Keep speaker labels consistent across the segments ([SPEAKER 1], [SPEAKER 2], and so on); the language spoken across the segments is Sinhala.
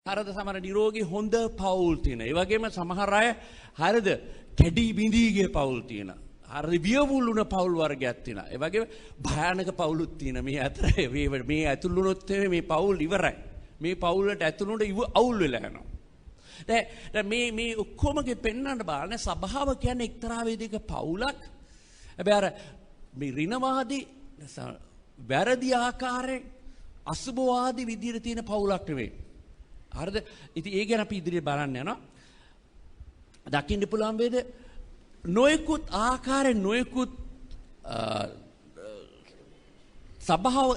[SPEAKER 1] හරිද සමහර නිරෝගී හොඳ පවුල් තියෙන. ඒ වගේම සමහර අය හරිද කැඩි බිඳීගේ පවුල් තියෙන. හරිද වියවුල් වුණ පවුල් වර්ගයක් තියෙනවා. ඒ වගේම භයානක පවුලුත් තියෙන. මේ අතර මේ ඇතුළු වුණොත් මේ පවුල් ඉවරයි. මේ පවුල් වලට ඇතුළු වුණොත් අවුල් වෙලා යනවා. දැන් මේ ඔක්කොමගේ පෙන්වන්න බලන්නේ සබාව කියන්නේ එක්තරා වේදික පවුලක්. හැබැයි අර මේ ඍණවාදී වැරදි ආකාරයෙන් අසුභවාදී විදියට තියෙන පවුලක් නෙවෙයි. හරිද? ඉතින් ඒ ගැන අපි ඉදිරියට බලන්න යනවා. දකින්න පුළුවන් වේද? නොයෙකුත් ආකාරයෙන් නොයෙකුත් සබාව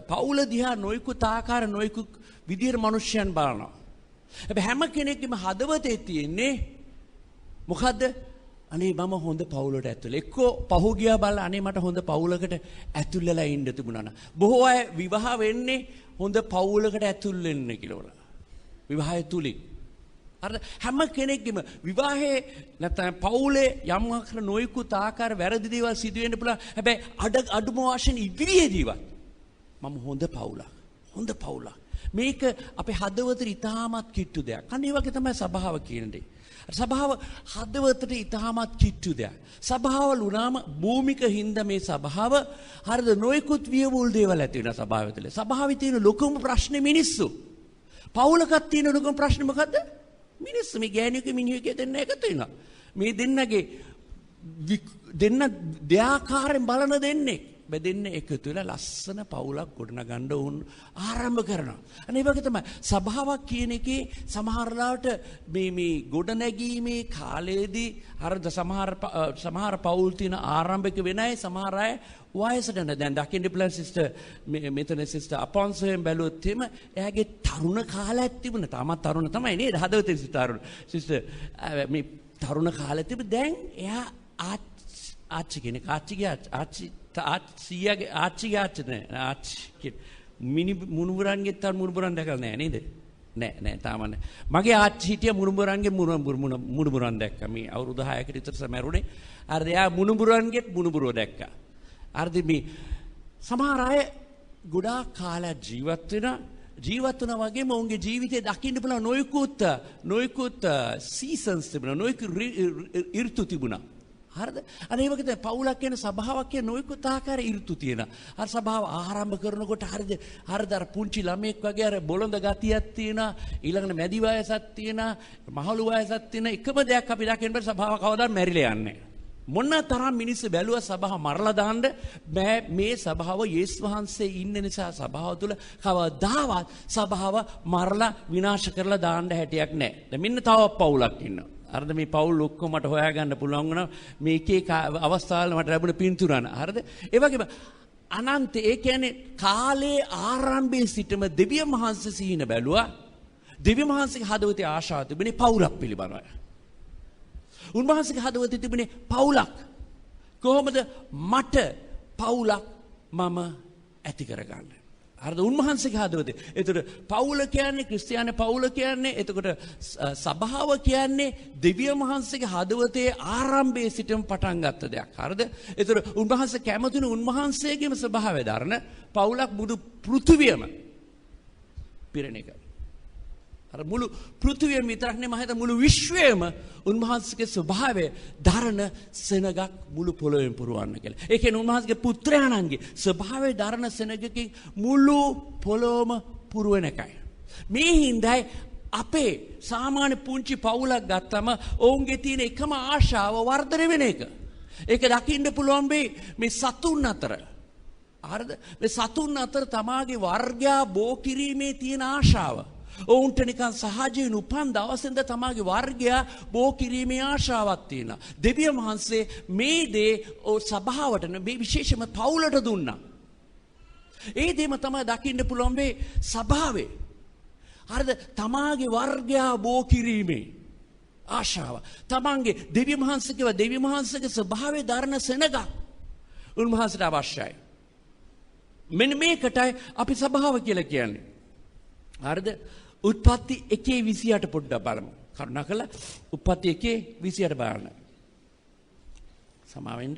[SPEAKER 1] පවුල දිහා නොයෙකුත් ආකාරයෙන් නොයෙකුත් විදියට මිනිස්යන් බලනවා. හැබැයි හැම කෙනෙක්ගේම හදවතේ තියෙන්නේ මොකද්ද? අනේ මම හොඳ පවුලකට ඇතුල්. එක්කෝ පහුගියා බලලා අනේ මට හොඳ පවුලකට ඇතුල් වෙලා ඉන්න තිබුණා නා. බොහෝ අය විවාහ වෙන්නේ හොඳ පවුලකට ඇතුල් වෙන්න කියලා. විවාහය තුලින්. අර හැම කෙනෙක්ගේම විවාහයේ නැත්නම් පවුලේ යම් අතර නොයෙකුත් ආකාර වැරදි දේවල් සිදු වෙන්න පුළුවන්. හැබැයි අඩුම වශයෙන් ඉදිරියේදීවත් මම හොඳ පවුලක්. හොඳ පවුලක්. මේක අපේ හදවතට ඉතාමත් කිට්ටු දෙයක්. අන්න ඒ වගේ තමයි සබාව කියන්නේ. සබාව හදවතට ඉතාමත් කිට්ටු දෙයක්. සබාවල උනාම භූමික හින්දා මේ සබාව හරිද නොයෙකුත් වියවුල් දේවල් ඇති වෙන සබාව තුළ. සබාවේ තියෙන ලොකුම ප්‍රශ්නේ මිනිස්සු. පවුලකත් තියෙන ලොකුම ප්‍රශ්නේ මොකද්ද? මිනිස්සු. මේ ගෑණියෙක් මිනිහෙක් දෙන්න එකතු වෙනවා. මේ දෙන්න දෙආකාරයෙන් බලන දෙන්නේ. දෙන්න එකතු වෙලා ලස්සන පවුලක් ගොඩනගන්න උන් ආරම්භ කරනවා. අනේ වගේ තමයි සබාවක් කියන එකේ සමහරලාට මේ ගොඩනැගීමේ කාලයේදී හරිද සමහර පවුල් තියෙන ආරම්භක වෙනයි සමහර අය වයසට යන දැන් දකින්න පුළුවන් සිස්ටර් මෙතන සිස්ටර් අපොන්සෙන් බැලුවොත් එimhe එයාගේ තරුණ කාලයක් තිබුණා. තාමත් තරුණ තමයි නේද? හදවතේ තරුණ. සිස්ටර් මේ තරුණ කාලේ තිබ්බ දැන් එයා ආච්චි කෙනෙක් ආච්චිගේ ආච්චි මුණුබුරන්ගේ තර මුණුබුරන් දැකලා නැහැ නේද? නෑ තාම නෑ. මගේ ආච්චි හිටිය මුණුබුරන්ගේ මුණුබුරන් දැක්කා. මේ අවුරුදු 6කට විතර සමරුනේ. හරිද? එයා මුණුබුරන්ගේ මුණුබුරෝ දැක්කා. හරිද? මේ සමහර අය ගොඩාක් කාලයක් ජීවත් වුණා වගේම ඔවුන්ගේ ජීවිතේ දකින්න පුළුවන් නොයෙකුත් සීසන්ස් තිබුණා. නොයෙකුත් ඍතු තිබුණා. හරිද? අනේ වගේ තමයි පවුලක් කියන සබාවක් කියන නොයෙකුත් ආකාරයේ ඍතු තියෙනවා. අර සබාව ආරම්භ කරනකොට හරිද අර පුංචි ළමෙක් වගේ අර බොළඳ ගතියක් තියෙනවා. ඊළඟට මැදි වයසක් තියෙනවා. මහලු වයසක් තියෙන එකම දෙයක් අපි දකින්න බෑ සබාව කවදාවත් මැරිලා යන්නේ නැහැ. මොන තරම් මිනිස්සු බැලුවා සබාව මරලා දාන්න බෑ. මේ සබාව යේසුස් වහන්සේ ඉන්න නිසා සබාව තුළ කවදාවත් සබාව මරලා විනාශ කරලා දාන්න හැටියක් නැහැ. දැන් මෙන්න තව පවුලක් ඉන්නවා. හරිද? මේ පවුල් ඔක්කොම මට හොයාගන්න පුළුවන් වුණා. මේ එක අවස්ථාවල මට ලැබුණ පින්තුරන. හරිද? ඒ වගේම අනන්ත ඒ කියන්නේ කාලේ ආරම්භයේ සිටම දෙවියන් වහන්සේ සිහින බැලුවා. දෙවියන් වහන්සේගේ හදවතේ ආශාව තිබුණේ පවුලක් පිළිබඳව. උන්වහන්සේගේ හදවතේ තිබුණේ පවුලක්. කොහොමද මට පවුලක් මම ඇති කරගන්නේ? හරිද? උන්වහන්සේගේ හදවතේ. එතකොට පවුල කියන්නේ ක්‍රිස්තියානි පවුල කියන්නේ එතකොට සබාව කියන්නේ දෙවියන් වහන්සේගේ හදවතේ ආරම්භයේ සිටම පටන් ගත්ත දෙයක්. හරිද? එතකොට උන්වහන්සේ කැමතුණු උන්වහන්සේගේම ස්වභාවය දරන පවුලක් මුළු පෘථිවියම පිරෙන එක. අර මුළු පෘථිවියම විතරක් නෙමෙයි මම හිතා මුළු විශ්වයම උන්වහන්සේගේ ස්වභාවය දරන සෙනගක් මුළු පොළොවෙන් පුරවන්න කියලා. ඒ කියන්නේ උන්වහන්සේගේ පුත්‍රයාණන්ගේ ස්වභාවය දරන සෙනගකින් මුළු පොළොවම පුරවන එකයි. මේ හින්දායි අපේ සාමාන්‍ය පුංචි පවුලක් ගත්තම ඔවුන්ගේ තියෙන එකම ආශාව වර්ධනය වෙන එක. ඒක දකින්න පුළුවන් මේ සතුන් අතර. හරිද? මේ සතුන් අතර තමාගේ වර්ගයා බෝ කිරීමේ තියෙන ආශාව. ඔවුන්ට නිකන් සහජයෙන් උපන් දවසෙන්ද තමාගේ වර්ගයා බෝ කිරීමේ ආශාවක් තියෙනවා. දෙවියන් වහන්සේ මේ දේ සභාවට මේ විශේෂම පවුලට දුන්නා. ඒ දේම තමයි දකින්න පුළුවන් මේ සභාවේ. හරිද? තමාගේ වර්ගයා බෝ කිරීමේ ආශාව. තමන්ගේ දෙවියන් වහන්සේගේ ස්වභාවයේ ධර්ණ සෙනග උන්වහන්සේට අවශ්‍යයි. මෙන්න මේකටයි අපි සභාව කියලා කියන්නේ. හරිද? උත්පත්ති 1:28 පොඩ්ඩක් බලමු. කරුණාකරලා උත්පත්ති 1:28 බලන්න. සමාවෙන්න.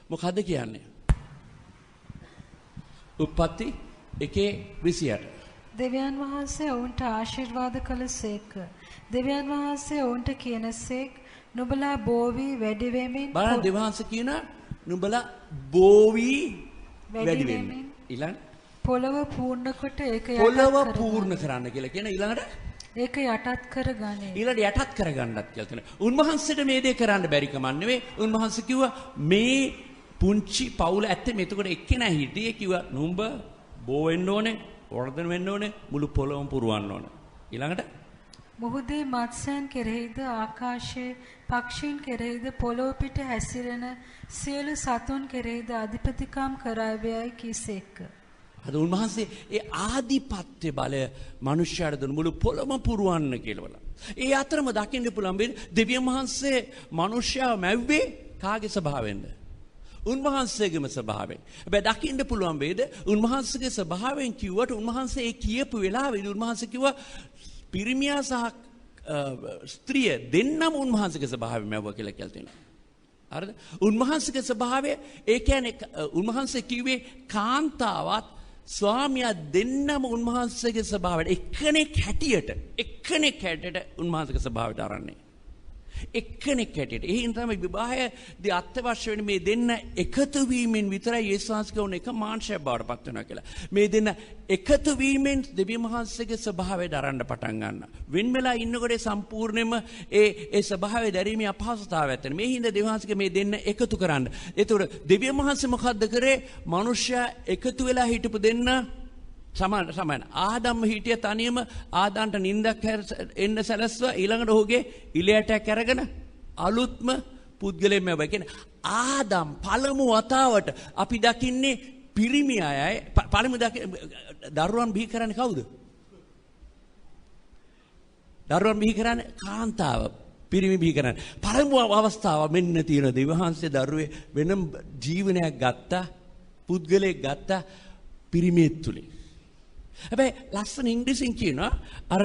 [SPEAKER 1] මොකද්ද කියන්නේ? උත්පත්ති 1:28.
[SPEAKER 2] දෙවියන් වහන්සේ ඔවුන්ට ආශිර්වාද කළසේක. දෙවියන් වහන්සේ ඔවුන්ට කියනසේක් නුඹලා බෝවි වැඩි වෙමින්
[SPEAKER 1] බලන්න දෙවියන්ස කියන නුඹලා බෝවි වැඩි වෙමින් ඊළඟ
[SPEAKER 2] පොළව පූර්ණ කොට ඒක
[SPEAKER 1] පොළව පූර්ණ කරන්න කියලා කියන ඊළඟට
[SPEAKER 2] ඒක යටත් කරගන්නේ.
[SPEAKER 1] ඊළඟට යටත් කරගන්නත් කියලා කියනවා. උන්වහන්සේට මේ දේ කරන්න බැරි කම නෙවෙයි. උන්වහන්සේ කිව්වා මේ පුංචි පවුල ඇත්තේ මෙතකොට එක්කෙනා හිටියේ කිව්වා නුඹ බෝ වෙන්න ඕනේ, වර්ධන වෙන්න ඕනේ, මුළු පොළොවම පුරවන්න ඕනේ. ඊළඟට
[SPEAKER 2] මුහුදේ මත්ස්‍යයන් කෙරෙහිද ආකාශයේ පක්ෂීන් කෙරෙහිද පොළොව පිට හැසිරෙන සියලු සතුන් කෙරෙහිද අධිපතිකම් කරාවියයි කීසේක.
[SPEAKER 1] අද උන්වහන්සේ ඒ ආධිපත්‍ය බලය මනුෂ්‍යයාට දුන්න මුළු පොළොම පුරවන්න කියලා. ඒ අතරම දකින්න පුළුවන් දෙවියන් වහන්සේ මනුෂ්‍යයා මැව්වේ කාගේ ස්වභාවයෙන්ද? උන්වහන්සේගේම ස්වභාවයෙන්. හැබැයි දකින්න පුළුවන් වේද උන්වහන්සේගේ ස්වභාවයෙන් කිව්වට උන්වහන්සේ ඒ කියපු වෙලාවේදී උන්වහන්සේ කිව්වා පිරිමියා සහ ස්ත්‍රිය දෙන්නම උන්වහන්සේගේ ස්වභාවයෙන් මැව්වා කියලා තියෙනවා. හරිද? උන්වහන්සේගේ ස්වභාවය ඒ කියන්නේ උන්වහන්සේ කිව්වේ කාන්තාවත් ස්වාමියා දෙන්නම උන්වහන්සේගේ ස්වභාවයට එක්කෙනෙක් හැටියට උන්වහන්සේගේ ස්වභාවයට ආරන්නේ. එක්කෙනෙක් හැටියට. එහෙනම් තමයි විවාහයේදී අත්‍යවශ්‍ය වෙන්නේ මේ දෙන්න එකතු වීමෙන් විතරයි යේසුස් වහන්සේගේ උන එක මාංශයක් බවට පත් වෙනවා කියලා. මේ දෙන්න එකතු වීමෙන් දෙවියන් වහන්සේගේ ස්වභාවය දරන්න පටන් ගන්නවා. වෙන වෙලා ඉන්නකොට සම්පූර්ණයෙන්ම ඒ ස්වභාවය දැරීමේ අපහසුතාවයක් තියෙනවා. මේ හින්දා දෙවියන් වහන්සේගේ මේ දෙන්න එකතු කරන්න. ඒතකොට දෙවියන් වහන්සේ මොකද්ද කරේ? මනුෂ්‍යයා එකතු වෙලා හිටපු දෙන්න සමාන ආදම්ම හිටිය තනියම ආදාන්ට නින්දක් එන්න සැලස්වා ඊළඟට ඔහුගේ ඉලයටක් අරගෙන අලුත්ම පුද්ගලයෙක් ලැබුවා. කියන්නේ ආදම් පළමු වතාවට අපි දකින්නේ පිරිමි අයයි පළමු දරුවන් බිහි කරන්නේ කවුද? දරුවන් බිහි කරන්නේ කාන්තාව. පිරිමි බිහි කරන්නේ පළමු අවස්ථාව මෙන්න තියෙන දෙවියන්සේ දරුවේ වෙනම ජීවනයක් ගත්තා, පුද්ගලයෙක් ගත්තා පිරිමියෙක් තුලින්. හැබැයි ලස්සන ඉංග්‍රීසියෙන් කියනවා අර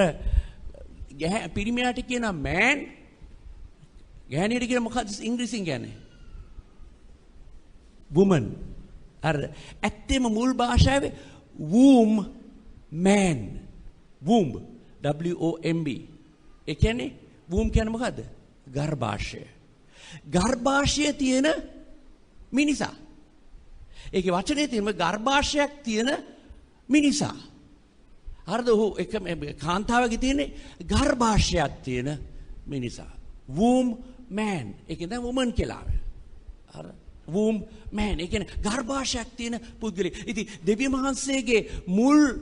[SPEAKER 1] පිරිමියාට කියනවා මෑන්, ගෑණියට කියන මොකක්ද ඉංග්‍රීසියෙන් කියන්නේ? woman. අර ඇත්තම මුල් භාෂාවේ womb man. womb W-O-M-B. ඒ කියන්නේ womb කියන්නේ මොකද්ද? ගර්භාෂය. ගර්භාෂයේ තියෙන මිනිසා. ඒකේ වචනේ තියෙන ගර්භාෂයක් තියෙන මිනිසා. හරිද? ඔහු එක කාන්තාවගේ තියෙන්නේ ගර්භාෂයක් තියෙන මිනිසා. womb man. ඒකෙන් තමයි woman කියලා. හරි. womb man. ඒ කියන්නේ ගර්භාෂයක් තියෙන පුද්ගලෙක්. ඉතින් දෙවියන් වහන්සේගේ මුල්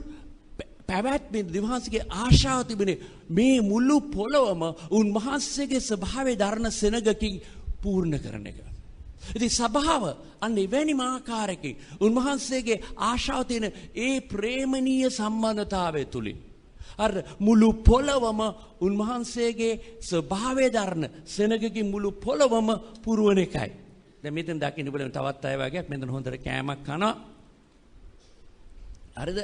[SPEAKER 1] පැවැත්මේ දෙවියන් වහන්සේගේ ආශාව තිබුණේ මේ මුළු පොළොවම උන්වහන්සේගේ ස්වභාවය දරන සෙනගකින් පූර්ණ කරන එක. ඉතින් සභාව අන්න එවැනිම ආකාරයකින් උන්වහන්සේගේ ආශාව තියෙන ඒ ප්‍රේමණීය සම්බන්ධතාවය තුලින් අර මුළු පොළොවම උන්වහන්සේගේ ස්වභාවය දරන සෙනගකින් මුළු පොළොවම පුරවන එකයි. දැන් මෙතන දකින්න බලන්න තවත් අය වගේ මෙතන හොඳට කෑමක් කනවා. හරිද?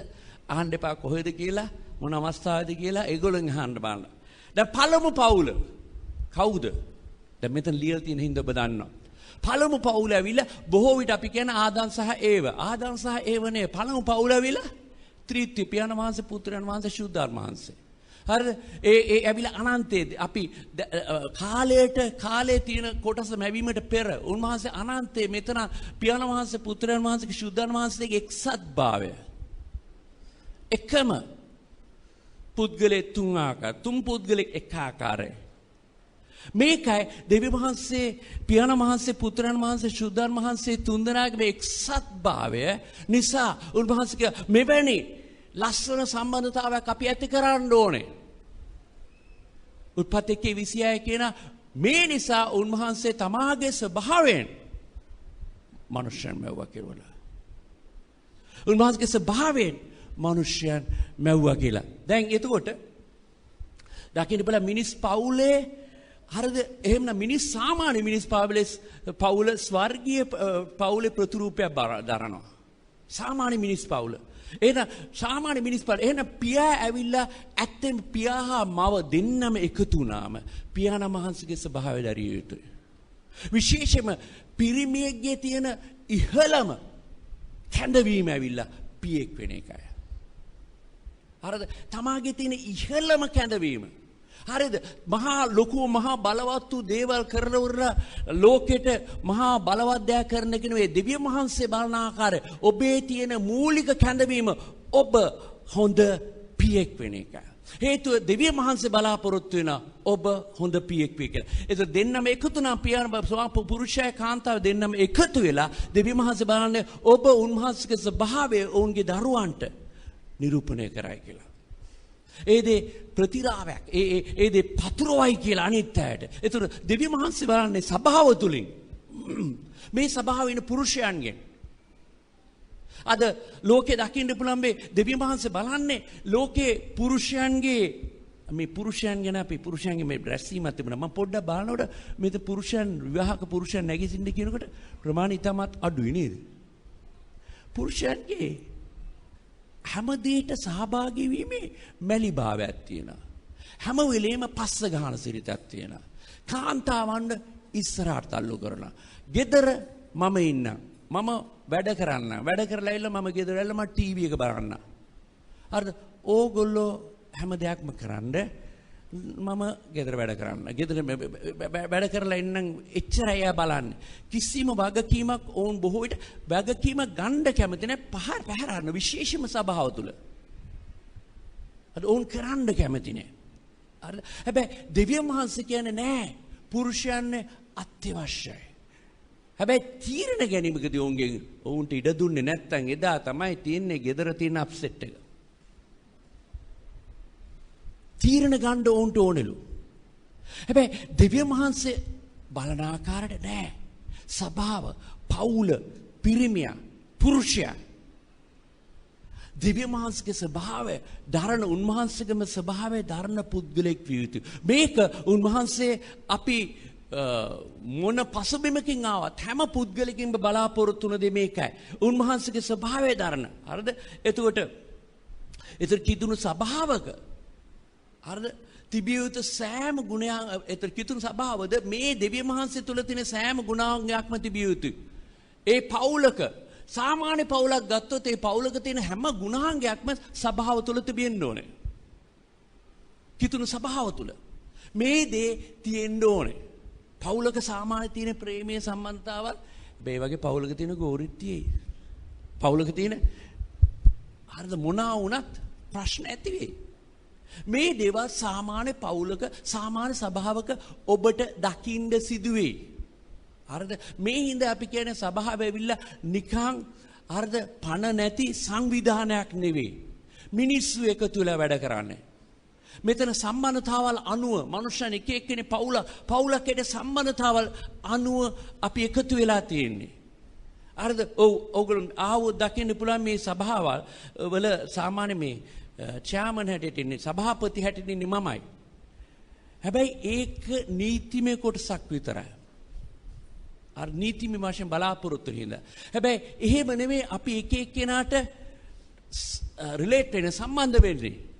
[SPEAKER 1] අහන්න එපා කොහෙද කියලා මොන අවස්ථාවේද කියලා ඒගොල්ලන් අහන්න බලන්න. දැන් පළමු පවුල කවුද? දැන් මෙතන ලියලා තියෙන හින්දා ඔබ දන්නවා. පළමු පවුල ඇවිල්ලා බොහෝ විට අපි කියන ආදම් සහ ඒව. ආදම් සහ ඒව නේ පළමු පවුල ඇවිල්ලා ත්‍රිත්‍ය පියාණන් වහන්සේ පුත්‍රයන් වහන්සේ ශුද්ධාත්ම වහන්සේ. හරිද? ඒ ඇවිල්ලා අනන්තයේදී අපි කාලයේ තියෙන කොටස ලැබීමට පෙර උන්වහන්සේ අනන්තයේ මෙතන පියාණන් වහන්සේ පුත්‍රයන් වහන්සේගේ ශුද්ධාත්ම වහන්සේගේ එක්සත්භාවය. එකම පුද්ගලෙක් තුන් පුද්ගලෙක් එක ආකාරයි. මේකයි දෙවියන් වහන්සේ පියාණන් වහන්සේ පුත්‍රයන් වහන්සේ ශුද්ධාත්ම වහන්සේ තුන්දෙනාගේ එක්සත්භාවය නිසා උන්වහන්සේගේ මෙවැනි ලස්සන සම්බන්ධතාවයක් අපි ඇති කරන්න ඕනේ. උත්පත්ති 1:26 කියන මේ නිසා උන්වහන්සේ තමාගේ ස්වභාවයෙන් මනුෂ්‍යයන් මැව්වා කියලා. උන්වහන්සේගේ ස්වභාවයෙන් මනුෂ්‍යයන් මැව්වා කියලා. දැන් එතකොට දකින්න බල මිනිස් පවුලේ හරිද? එහෙමනම් මිනිස් සාමාන්‍ය මිනිස් පවුල ස්වර්ගීය පවුලේ ප්‍රතිරූපයක් දරනවා. සාමාන්‍ය මිනිස් පවුල. එහෙනම් සාමාන්‍ය මිනිස් පවුල. එහෙනම් පියා ඇවිල්ලා ඇත්තෙම පියා හා මව දෙන්නම එකතු වුණාම පියාණන් වහන්සේගේ ස්වභාවය දරිය යුතුයි. විශේෂයෙන්ම පිරිමියෙක්ගේ තියෙන ඉහළම කැඳවීම ඇවිල්ලා පියෙක් වෙන එකයි. හරිද? තමාගේ තියෙන ඉහළම කැඳවීම. හරිද? මහා ලොකු මහා බලවත් වූ දේවල් කරනවර ලෝකෙට මහා බලවත් දෑ කරන කෙනෙක් මේ දෙවියන් වහන්සේ බලන ආකාරය ඔබේ තියෙන මූලික කැඳවීම ඔබ හොඳ පියෙක් වෙන එක. හේතුව දෙවියන් වහන්සේ බලාපොරොත්තු වෙන ඔබ හොඳ පියෙක් වෙයි කියලා. ඒක දෙන්නම එකතු නම් පුරුෂය කාන්තාව දෙන්නම එකතු වෙලා දෙවියන් වහන්සේ බලන්නේ ඔබ උන්වහන්සේගේ ස්වභාවය ඔවුන්ගේ දරුවන්ට නිරූපණය කරයි කියලා. ඒ දේ ප්‍රතිරාවයක්. ඒ දේ පතුරවයි කියලා අනිත් අයට. ඒතර දෙවියන් වහන්සේ බලන්නේ සභාව තුලින් මේ සභාවේ ඉන්න පුරුෂයන්ගෙන් අද ලෝකේ දකින්න පුළුවන් මේ දෙවියන් වහන්සේ බලන්නේ ලෝකේ පුරුෂයන්ගේ මේ පුරුෂයන් ගැන අපි පුරුෂයන්ගේ මේ රැස්වීමක් තිබුණා. මම පොඩ්ඩක් බලනකොට මේක පුරුෂයන් විවාහක පුරුෂයන් නැගිටින්න කියනකොට ප්‍රමාණය ඉතාමත් අඩුයි නේද? පුරුෂයන්ගේ හැම දෙයකට සහභාගී වීමේ මැලිභාවයක් තියෙනවා. හැම වෙලේම පස්ස ගහන සිරිතක් තියෙනවා. කාන්තාවන් ඉස්සරහට තල්ලු කරනවා. ගෙදර මම ඉන්නම්. මම වැඩ කරන්න. වැඩ කරලා ඉල්ල මම ගෙදර ඇවිල්ලා මම ටීවී එක බලන්න. හරිද? ඕගොල්ලෝ හැම දෙයක්ම කරන්න. මම ගෙදර වැඩ කරන්න. ගෙදර වැඩ කරලා ඉන්නම් එච්චරයි එයා බලන්නේ. කිසිම වගකීමක් ඕන් බොහෝ විට වගකීම ගන්න කැමති නැහැ. පැහැරන විශේෂම සභාව තුල. අද ඕන් කරන්න කැමති නැහැ. හරිද? හැබැයි දෙවියන් වහන්සේ කියන්නේ නෑ. පුරුෂයන් අත්‍යවශ්‍යයි. හැබැයි තීරණ ගැනීමකදී ඔවුන්ට ඉඩ දුන්නේ නැත්නම් එදා තමයි තියෙන්නේ ගෙදර තියෙන අප්සෙට් එක. තීරණ ගන්න ඕන්ට ඕනෙලු. හැබැයි දෙවියන් වහන්සේ බලන ආකාරයට නෑ. සභාව, පවුල, පිරිමියා, පුරුෂයා දෙවියන් වහන්සේගේ ස්වභාවය ධර්ණ උන්වහන්සේගේම ස්වභාවය ධර්ණ පුද්ගලෙක් විය යුතුයි. මේක උන්වහන්සේ අපි මොන පසුබිමකින් ආවත් හැම පුද්ගලකින්ම බලාපොරොත්තු වුණ දේ මේකයි. උන්වහන්සේගේ ස්වභාවය ධර්ණ. හරිද? එතකොට කිතුණු සභාවක හරිද? තිබිය යුතු සෑම ගුණයක් කිතුණු සභාවද මේ දෙවියන් වහන්සේ තුල තියෙන සෑම ගුණාංගයක්ම තිබිය යුතුයි. ඒ පවුලක සාමාන්‍ය පවුලක් ගත්තොත් ඒ පවුලක තියෙන හැම ගුණාංගයක්ම සභාව තුල තිබෙන්න ඕනේ. කිතුණු සභාව තුල මේ දේ තියෙන්න ඕනේ. පවුලක සාමාන්‍ය තියෙන ප්‍රේමීය සම්බන්ධතාවල් මේ වගේ පවුලක තියෙන ගෝරිත්‍යයි. පවුලක තියෙන හරිද මොනවා වුණත් ප්‍රශ්න ඇති වෙයි. මේ දේවල් සාමාන්‍ය පවුලක සාමාන්‍ය සභාවක ඔබට දකින්න සිදුවේ. හරිද? මේ හින්දා අපි කියන්නේ සභාව ඇවිල්ලා නිකන් හරිද පණ නැති සංවිධානයක් නෙවෙයි. මිනිස්සු එකතු වෙලා වැඩ කරන්නේ. මෙතන සම්බන්ධතාවල් අනුව මනුෂ්‍යයන් එක එක්කෙනේ පවුලකට සම්බන්ධතාවල් අනුව අපි එකතු වෙලා තියෙන්නේ. හරිද? ඔයගොල්ලෝ ආවොත් දකින්න පුළුවන් මේ සභාවල් වල සාමාන්‍ය මේ චෑමන් හැටියට ඉන්නේ සභාපති හැටියට ඉන්නේ මමයි. හැබැයි ඒක නීතිමය කොටසක් විතරයි. අර නීතිමය වශයෙන් බලාපොරොත්තු වෙන. හැබැයි එහෙම නෙමෙයි අපි එක එක්කෙනාට රිලේට් වෙන සම්බන්ධ වෙන්නේ.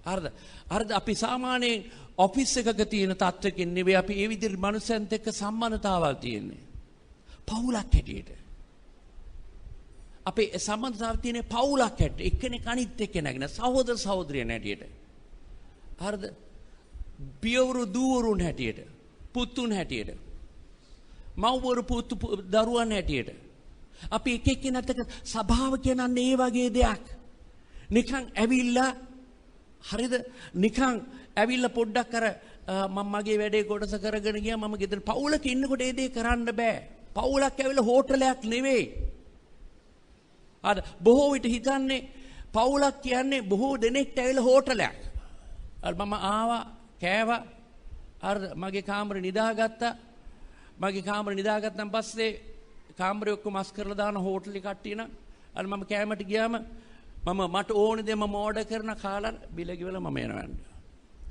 [SPEAKER 1] හරිද? අපි සාමාන්‍යයෙන් ඔෆිස් එකක තියෙන තත්ත්වකින් නෙවෙයි අපි ඒ විදිහට මනුස්සයන්ට එක්ක සම්බන්ධතාවල් තියෙන්නේ. පවුලක් හැටියට. අපේ සම්බන්ධතාවය තියෙන පවුලක් හැටියට එක්කෙනෙක් අනිත් එක්කෙනාගෙන සහෝදර සහෝදරියන් හැටියට. හරිද? පියවරු දූවරුන් හැටියට. පුතුන් හැටියට. මව්වරු පුතු දරුවන් හැටියට. අපි එක එක්කෙනාට සභාව කියන්නේ ඒ වගේ දෙයක්. නිකන් ඇවිල්ලා හරිද? නිකන් ඇවිල්ලා පොඩ්ඩක් අර මම මගේ වැඩේ කොටස කරගෙන ගියා මම ගෙදර පවුලක ඉන්නකොට ඒ දේ කරන්න බෑ. පවුලක් ඇවිල්ලා හෝටලයක් නෙවෙයි. අර බොහෝ විට හිතන්නේ පවුලක් කියන්නේ බොහෝ දෙනෙක්ට ඇවිල්ලා හෝටලයක්. අර මම ආවා කෑවා අර මගේ කාමරේ නිදාගත්තා. මගේ කාමරේ නිදාගත්තන් පස්සේ කාමරේ ඔක්කොම අස් කරලා දාන හෝටලේ කට්ටිය නම් අර මම කෑමට ගියාම මට ඕනේ දේ මම ඕඩර් කරන කාලා බිල ගෙවලා මම යනවා.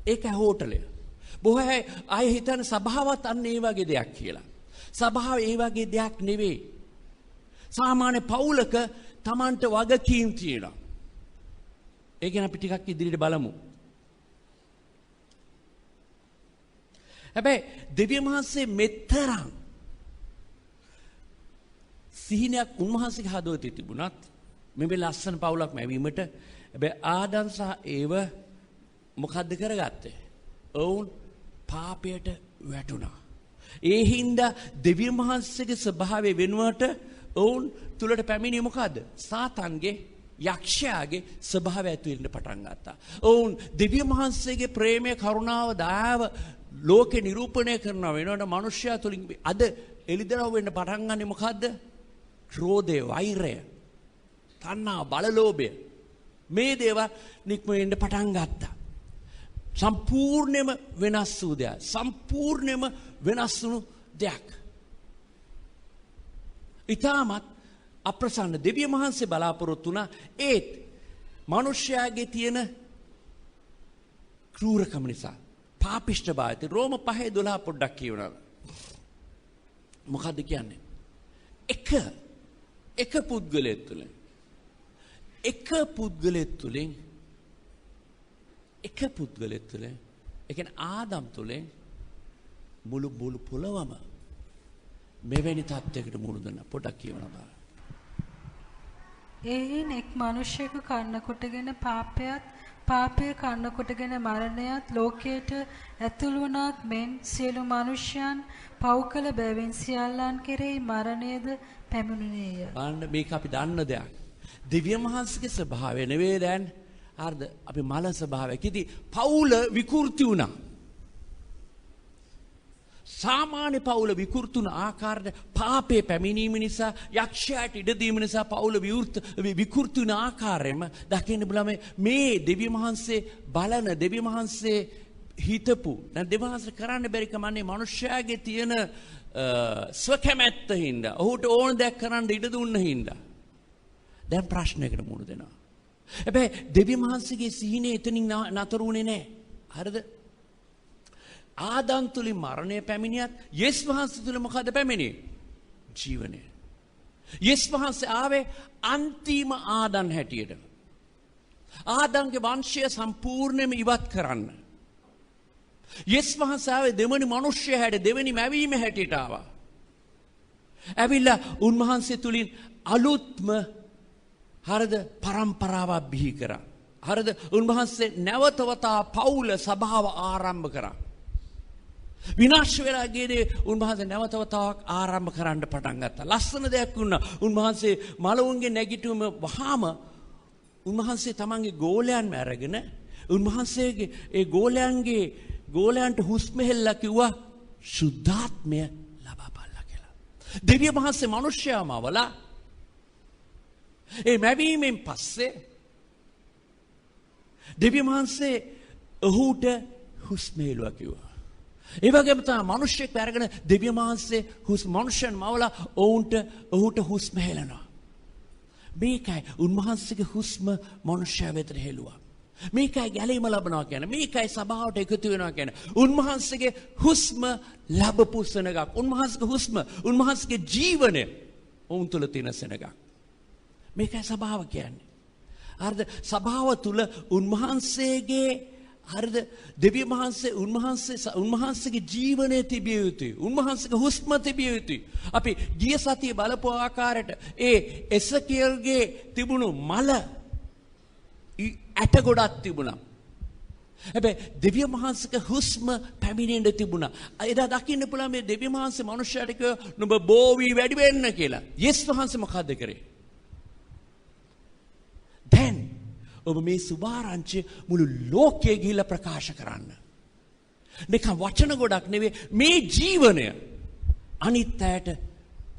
[SPEAKER 1] ඒක හෝටලය. බොහෝ අය හිතන සභාවත් අන්න ඒ වගේ දෙයක් කියලා. සභාව ඒ වගේ දෙයක් නෙවෙයි. සාමාන්‍ය පවුලක Tamanට වගකීම් තියෙනවා. ඒක ගැන අපි ටිකක් ඉදිරියට බලමු. හැබැයි දෙවියන් වහන්සේ මෙතරම් සිහිනයක් උන්වහන්සේගේ හදවතේ තිබුණත් මේ ලස්සන පවුලක් මැවීමට හැබැයි ආදම් සහ ඒව මොකද්ද කරගත්තේ? ඔවුන් පාපයට වැටුණා. ඒ හින්දා දෙවියන් වහන්සේගේ ස්වභාවය වෙනුවට ඔවුන් තුලට පැමිණි මොකද්ද? සාතන්ගේ යක්ෂයාගේ ස්වභාවය ඇති වෙන්න පටන් ගත්තා. ඔවුන් දෙවියන් වහන්සේගේ ප්‍රේමය, කරුණාව, දයාව ලෝකේ නිරූපණය කරනවා වෙනකොට මිනිස්යා තුලින් අද එළිදරව් වෙන්න පටන් ගන්නේ මොකද්ද? ක්‍රෝධය, වෛරය, තණ්හා, බලලෝභය. මේ දේවල් නික්ම වෙන්න පටන් ගත්තා. සම්පූර්ණයෙන්ම වෙනස් වූ දෙයක්. සම්පූර්ණයෙන්ම වෙනස් වුණු දෙයක්. ඊටමත් අප්‍රසන්න දෙවියන් වහන්සේ බලාපොරොත්තු වුණා ඒත් මිනිස්යාගේ තියෙන ක්‍රූරකම නිසා පාපිෂ්ඨභාවය. රෝම 5:12 පොඩ්ඩක් කියවනවා. මොකද්ද කියන්නේ? එක පුද්ගලයෙක් තුලින් ඒ කියන්නේ ආදම් තුලින් මුළු පොළවම මෙවැනි තත්යකට මුහුණ දුන්නා. පොඩ්ඩක් කියවනවා බලන්න.
[SPEAKER 2] එයින් එක් මිනිසෙකු කන්න කොටගෙන පාපය කන්න කොටගෙන මරණයත් ලෝකයට ඇතුළු වුණාක් මෙන් සියලු මිනිසයන් පව් කළ බැවින් සියල්ලන් කෙරෙහි මරණයද පැමිණුණේය.
[SPEAKER 1] බලන්න මේක අපි දන්න දෙයක්. දෙවියන් වහන්සේගේ ස්වභාවය නෙවෙයි දැන් හරිද? අපි මල ස්වභාවයක්. ඉතින් පවුල විකෘති වුණා. සාමාන්‍ය පවුල විකෘති වුණ ආකාරයට පාපේ පැමිණීම නිසා යක්ෂයාට ඉඩ දීම නිසා පවුල විකෘති වුණ ආකාරයෙන්ම දකින්න බලම මේ දෙවියන් වහන්සේ බලන දෙවියන් වහන්සේ හිතපු දැන් දෙවියන් වහන්සේ කරන්න බැරි කමන්නේ මිනිස්යාගේ තියෙන ස්වකැමැත්ත හින්දා ඔහුට ඕන දෙයක් කරන්න ඉඩ දුන්න හින්දා දැන් ප්‍රශ්නයකට මුහුණ දෙනවා. හැබැයි දෙවියන් වහන්සේගේ සිහිනේ එතනින් නතර වුණේ නැහැ. හරිද? ආදම් තුලින් මරණය පැමිණියත් යේසුස් වහන්සේ තුල මොකද පැමිණියේ? ජීවනය. යේසුස් වහන්සේ ආවේ අන්තිම ආදම් හැටියට. ආදම්ගේ වංශය සම්පූර්ණයෙන්ම ඉවත් කරන්න. යේසුස් වහන්සේ ආවේ දෙවෙනි මිනිස්ය හැටියට, දෙවෙනි මැවීම හැටියට ආවා. ඇවිල්ලා උන්වහන්සේ තුලින් අලුත්ම හරිද පරම්පරාවක් බිහි කරා. හරිද? උන්වහන්සේ නැවතවතා පවුල සභාව ආරම්භ කරා. විනාශ වෙලා ගියේ උන්වහන්සේ නැවතවතාවක් ආරම්භ කරන්න පටන් ගත්තා. ලස්සන දෙයක් වුණා. උන්වහන්සේ මලවුන්ගේ නැගිටුම වහාම උන්වහන්සේ තමන්ගේ ගෝලයන්ම අරගෙන උන්වහන්සේගේ ඒ ගෝලයන්ට හුස්ම හෙල්ලලා කිව්වා සුද්ධාත්මය ලබාපල්ලා කියලා. දෙවියන් වහන්සේ මිනිස්යාම අවලා ඒ මැවීමෙන් පස්සේ දෙවියන් වහන්සේ ඔහුට හුස්ම හෙළුවා කිව්වා. ඒ වගේම තමයි මිනිස්සෙක් අරගෙන දෙවියන් වහන්සේ මනුෂ්‍යයන් මවලා ඔහුට හුස්ම හෙලනවා. මේකයි උන්වහන්සේගේ හුස්ම මනුෂ්‍යය වෙතට හෙළුවා. මේකයි ගැලීම ලබනවා කියන්නේ. මේකයි සභාවට එකතු වෙනවා කියන්නේ. උන්වහන්සේගේ හුස්ම ලැබපු සෙනගක්. උන්වහන්සේගේ හුස්ම, උන්වහන්සේගේ ජීවනය ඔවුන් තුල තියෙන සෙනගක්. මේකයි සභාව කියන්නේ. හරිද? සභාව තුල උන්වහන්සේගේ හරිද දෙවියන් වහන්සේ උන්වහන්සේගේ ජීවනයේ තිබිය යුතුයි. උන්වහන්සේගේ හුස්ම තිබිය යුතුයි. අපි ගිය සතියේ බලපු ආකාරයට ඒ එසකියල්ගේ තිබුණු මල ඇට ගොඩක් තිබුණා. හැබැයි දෙවියන් වහන්සේගේ හුස්ම පැමිණෙන්න තිබුණා. එදා දකින්න පුළුවන් මේ දෙවියන් වහන්සේ මනුෂ්‍යයට කිව්ව නුඹ බෝ වී වැඩි වෙන්න කියලා. යේසුස් වහන්සේ මොකද්ද කරේ? දැන් ඔබ මේ සුභාරංචිය මුළු ලෝකයේ ගිහිල්ලා ප්‍රකාශ කරන්න. නිකන් වචන ගොඩක් නෙවෙයි මේ ජීවනය අනිත් අයට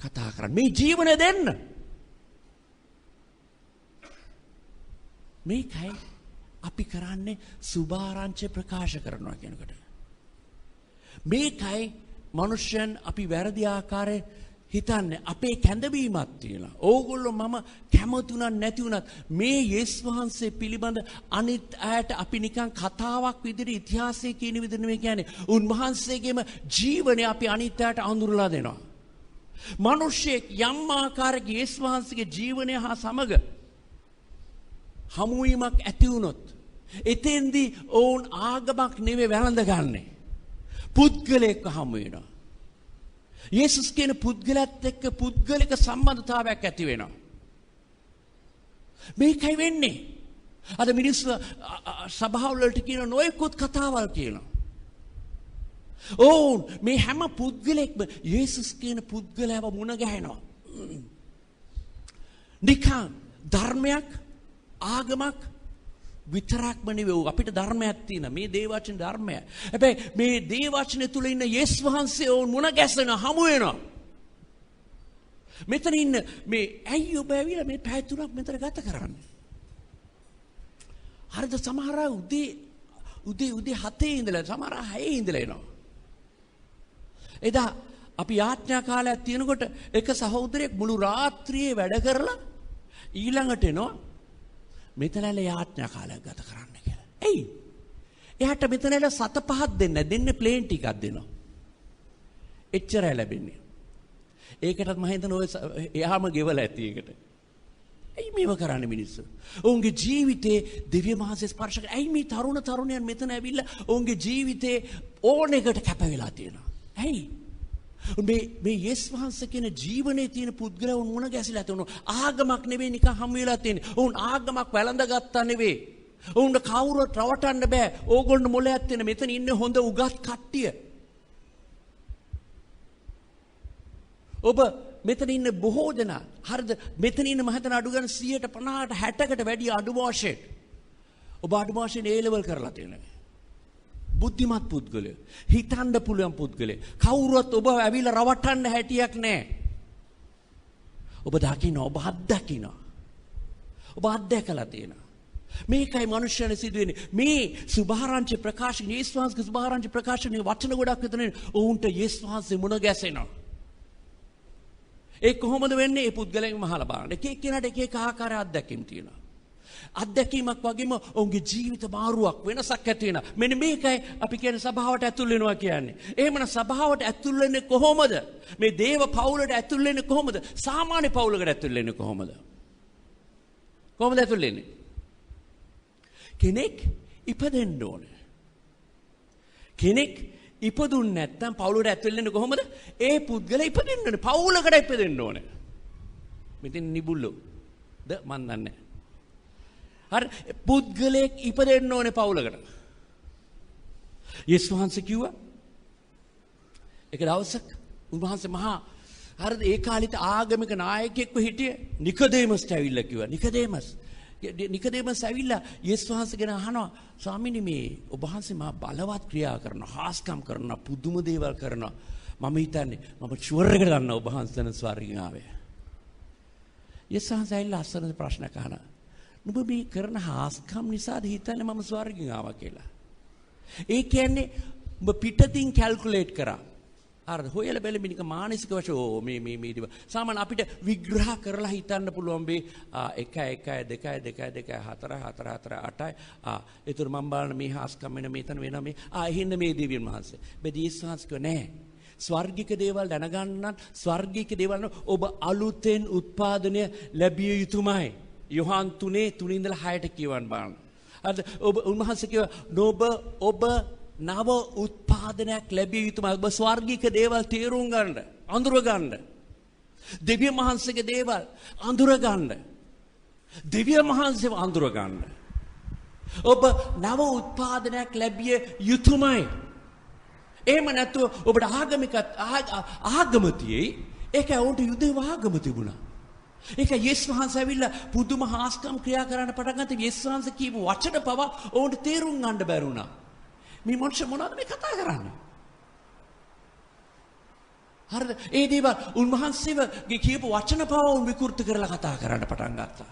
[SPEAKER 1] කතා කරන්න. මේ ජීවනය දෙන්න. මේකයි අපි කරන්නේ සුභාරංචිය ප්‍රකාශ කරනවා කියනකොට. මේකයි මනුෂ්‍යයන් අපි වැරදි ආකාරයේ හිතන්නේ අපේ කැඳවීමක් තියෙනවා. ඕගොල්ලෝ මම කැමතුණත් නැති වුණත් මේ යේසුස් වහන්සේ පිළිබඳ අනිත් අයට අපි නිකන් කතාවක් විදිහට ඉතිහාසයේ කියන විදිහට නෙමෙයි කියන්නේ. උන්වහන්සේගේම ජීවනය අපි අනිත් අයට අඳුරලා දෙනවා. මිනිස්සෙක් යම් ආකාරයක යේසුස් වහන්සේගේ ජීවනය හා සමග හමුවීමක් ඇති වුණොත් එතෙන්දී ඕන් ආගමක් නෙවෙයි වැළඳගන්නේ. පුද්ගලයෙක්ව හමු වෙනවා. යේසුස් කියන පුද්ගලයාත් එක්ක පුද්ගලික සම්බන්ධතාවයක් ඇති වෙනවා. මේකයි වෙන්නේ. අද මිනිස්සු සභාවල වලට කියන නොයෙකුත් කතාවල් කියනවා. ඕන් මේ හැම පුද්ගලෙක්ම යේසුස් කියන පුද්ගලයාව මුණ ගැහෙනවා. නිකන් ධර්මයක් ආගමක් විතරක්ම නෙවෙයි අපිට ධර්මයක් තියෙනවා. මේ දේ වචන ධර්මය. හැබැයි මේ දේ වචන තුල ඉන්න යේසුස් වහන්සේ ඕන් මුණ ගැසෙන හමු වෙනවා. මෙතන ඉන්න මේ ඇයි ඔබ ඇවිල්ලා මේ පැය තුනක් මෙතන ගත කරන්නේ? හරිද? සමහර අය උදේ 7 ඉඳලා සමහර අය 6 ඉඳලා එනවා. එදා අපි යාඥා කාලයක් තියෙනකොට එක සහෝදරයෙක් මුළු රාත්‍රියේ වැඩ කරලා ඊළඟට එනවා මෙතනල යාඥා කාලයක් ගත කරන්න කියලා. එයි. එයාට මෙතනල 7-5ක් දෙන්නේ ප්ලේන් ටිකක් දෙනවා. එච්චරයි ලැබෙන්නේ. ඒකටත් මම හිතන ඔය එයාම ගෙවලා ඇති ඒකට. ඇයි මේව කරන්නේ මිනිස්සු? ඔවුන්ගේ ජීවිතේ දිව්‍ය මහසේ ස්පර්ශ කර. ඇයි මේ තරුණයන් මෙතන ඇවිල්ලා ඔවුන්ගේ ජීවිතේ ඕන එකට කැප වෙලා තියෙනවා? ඇයි? මේ යේසුස් වහන්සේ කියන ජීවනයේ තියෙන පුද්ගලයන් මොන ගැසිලා තියෙනව? ආගමක් නෙවෙයි නිකන් හම් වෙලා තියෙන්නේ. ඔවුන් ආගමක් වැළඳගත්තා නෙවෙයි. ඔවුන්ට කවුරුවත් රවටන්න බෑ. ඕගොල්ලෝ මොලයක් තියෙන මෙතන ඉන්නේ හොඳ උගත් කට්ටිය. ඔබ මෙතන ඉන්න බොහෝ දෙනා හරිද? මෙතන ඉන්න මම හිතන අඩු ගන්න 150ට 60කට වැඩි අඩු වශයෙන් ඔබ අඩු වශයෙන් A level කරලා තියෙනවා. බුද්ධිමත් පුද්ගලයෝ, හිතන්න පුළුවන් පුද්ගලයෝ. කවුරුවත් ඔබ ඇවිල්ලා රවටන්න හැටියක් නැහැ. ඔබ දකින්න, ඔබ අත්දකින්න. ඔබ අත්දැකලා තියෙනවා. මේකයි මනුෂ්‍යයන් සිදුවෙන්නේ. මේ සුභාරංචි ප්‍රකාශන, යේසුස් වහන්සේගේ සුභාරංචි ප්‍රකාශනයේ වචන ගොඩක් විතරනේ ඔවුන්ට යේසුස් වහන්සේ මුණ ගැසෙනවා. ඒ කොහොමද වෙන්නේ? ඒ පුද්ගලයන්ම අහලා බලන්න. එක එක්කෙනාට එක ආකාර අත්දැකීම් තියෙනවා. අත්දැකීමක් වගේම ඔවුන්ගේ ජීවිත මාරුවක් වෙනසක් ඇති වෙනවා. මෙන්න මේකයි අපි කියන්නේ සභාවට ඇතුල් වෙනවා කියන්නේ. එහෙමනම් සභාවට ඇතුල් වෙන්නේ කොහොමද? මේ දේව පවුලට ඇතුල් වෙන්නේ කොහොමද? සාමාන්‍ය පවුලකට ඇතුල් වෙන්නේ කොහොමද? කොහොමද ඇතුල් වෙන්නේ? කෙනෙක් ඉපදෙන්න ඕනේ. කෙනෙක් ඉපදුන්නේ නැත්නම් පවුලට ඇතුල් වෙන්නේ කොහොමද? ඒ පුද්ගලයා ඉපදෙන්න ඕනේ. පවුලකට ඉපදෙන්න ඕනේ. මෙතන නිබුල්ලෝද මන් දන්නේ. හරි පුද්ගලයෙක් ඉපදෙන්න ඕනේ පවුලකට. යේසුස් වහන්සේ කිව්වා එක දවසක් උන්වහන්සේ මහා හරිද ඒ කාලේ ආගමික නායකයෙක්ව හිටියේ නිකොදේමස්ට ඇවිල්ලා කිව්වා. නිකොදේමස් ඇවිල්ලා යේසුස් වහන්සේගෙන අහනවා ස්වාමීනි මේ ඔබ වහන්සේ මා බලවත් ක්‍රියා කරනවා, හාස්කම් කරනවා, පුදුම දේවල් කරනවා. මම හිතන්නේ මම ෂුවර් එකට දන්නවා ඔබ වහන්සේ ස්වර්ගයෙන් ආවේ. යේසුස් වහන්සේ ඇවිල්ලා අසරණ ප්‍රශ්නයක් අහනවා. නුඹ මේ කරන හාස්කම් නිසාද හිතන්නේ මම ස්වර්ගයෙන් ආවා කියලා? ඒ කියන්නේ ඔබ පිටතින් කැල්කියුලේට් කරා. හරිද? හොයලා බැලුවා නික මානසික වශයෙන් මේ සාමාන්‍ය අපිට විග්‍රහ කරලා හිතන්න පුළුවන් මේ 1 1 2 2 2 4 4 4 8යි. ඒතර මම බලන මේ හාස්කම් වෙන මේතන වෙන මේ එහෙන්න මේ දෙවියන් වහන්සේ. බෙදීස් වහන්සේ කිව්වා නෑ. ස්වර්ගික දේවල් දැනගන්න නම් ස්වර්ගික දේවල් ඔබ අලුතෙන් උත්පාදනය ලැබිය යුතුමයි. යොහන් 3 ඉඳලා 6ට කියවන්න බලන්න. හරිද? ඔබ උන්වහන්සේ කිව්වා ඔබ නව උත්පාදනයක් ලැබිය යුතුමයි. ඔබ ස්වර්ගික දේවල් තේරුම් ගන්න, අඳුර ගන්න. දෙවියන් වහන්සේගේ දේවල් අඳුර ගන්න. දෙවියන් වහන්සේව අඳුර ගන්න. ඔබ නව උත්පාදනයක් ලැබිය යුතුමයි. එහෙම නැතුව ඔබට ආගම තියෙයි. ඒකයි උන්ට යුදෙව ආගම තිබුණා. ඒක යේසුස් වහන්සේ ඇවිල්ලා පුදුම හාස්කම් ක්‍රියා කරන්න පටන් ගත්තා. යේසුස් වහන්සේ කියපු වචන පවා ඔවුන්ට තේරුම් ගන්න බැරි වුණා. මේ මොනෂ මොනවද මේ කතා කරන්නේ? හරිද? ඒ දේවල් උන්වහන්සේගේ කියපු වචන පවා උන් විකෘති කරලා කතා කරන්න පටන් ගත්තා.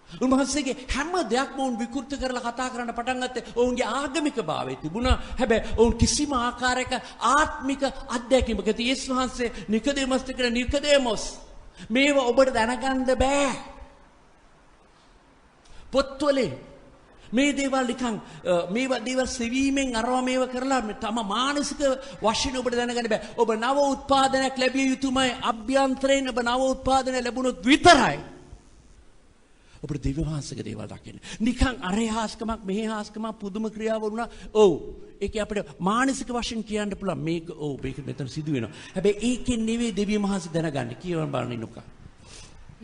[SPEAKER 1] උන්වහන්සේගේ හැම දෙයක්ම උන් විකෘති කරලා කතා කරන්න පටන් ගත්තේ ඔවුන්ගේ ආගමික භාවය තිබුණා. හැබැයි ඔවුන් කිසිම ආකාරයක ආත්මික අත්දැකීමක යේසුස් වහන්සේ නිකොදේමස්ට කියන නිකොදේමස් මේව ඔබට දැනගන්න බෑ. පොත්වලේ මේ දේවල් නිකන් මේවා දේවල් සෙවීමෙන් අරවා මේව කරලා තම මානසික වශයෙන් ඔබට දැනගන්න බෑ. ඔබ නව උත්පාදනයක් ලැබිය යුතුමයි. අභ්‍යන්තරයෙන් ඔබ නව උත්පාදනය ලැබුණොත් විතරයි ඔබට දිව්‍ය වහන්සේගේ දේවල් දකින්න. නිකන් අරේ හාස්කමක් මෙහි හාස්කමක් පුදුම ක්‍රියාවල් වුණා. ඔව් ඒක අපිට මානසික වශයෙන් කියන්න පුළුවන් මේක මේක මෙතන සිදු වෙනවා. හැබැයි ඒකෙන් නෙවෙයි දිව්‍ය වහන්සේ දැනගන්නේ. කියවන්න බලන්න ඉන්නකම්.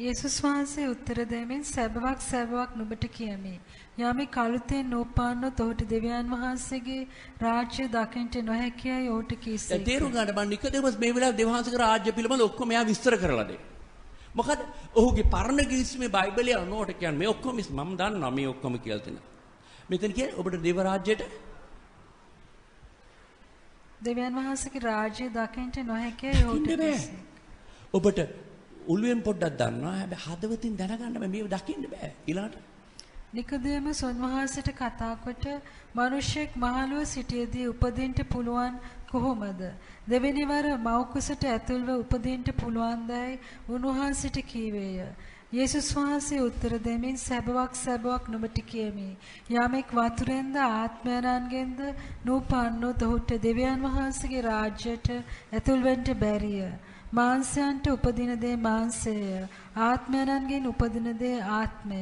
[SPEAKER 2] යේසුස් වහන්සේ උත්තර දෙමින් සැබවක් නුඹට කියමි. යමෙක් අලුතෙන් නූපාන්නොත් ඔහුට දෙවියන් වහන්සේගේ රාජ්‍ය දකින්නට නොහැකියයි ඔහුට කීසේක.
[SPEAKER 1] දැන් තේරුම් ගන්න බෑ නිකෝදෙමස් මේ වෙලාවේ දෙවියන්ගේ රාජ්‍ය පිළිබඳ ඔක්කොම එයා විස්තර කරලා දෙයි. මොකද ඔහුගේ පරණ ගිවිසුමේ බයිබලයේ අනුවට කියන්නේ මේ ඔක්කොම මම දන්නවා මේ ඔක්කොම කියලා තියෙනවා. මෙතන කියන්නේ ඔබට දේව රාජ්‍යයට
[SPEAKER 2] දෙවියන් වහන්සේගේ රාජ්‍ය දකින්නට නොහැකියයි ඔහුට කීසේක.
[SPEAKER 1] ඔබට උළුවෙන් පොඩ්ඩක් දන්නවා හැබැයි හදවතින් දැනගන්න බෑ මේව දකින්න බෑ ඊළාට
[SPEAKER 2] නිකෝදෙමස් වහන්සේට කතා කොට මිනිසෙක් මහලුව සිටියේදී උපදින්න පුළුවන් කොහොමද? දෙවෙනි වර මව් කුසට ඇතුල්ව උපදින්න පුළුවන්දයි උන්වහන්සේට කීවේය. යේසුස් වහන්සේ උත්තර දෙමින් සැබවක් නුඹට කියමි. යමෙක් වතුරෙන්ද ආත්මයන්ගෙන්ද නූපන්නොත් ඔහුට දෙවියන් වහන්සේගේ රාජ්‍යයට ඇතුල් වෙන්න බැරිය. මාංශයන්ට උපදින දේ මාංශය, ආත්මයන්ගෙන් උපදින දේ ආත්මය.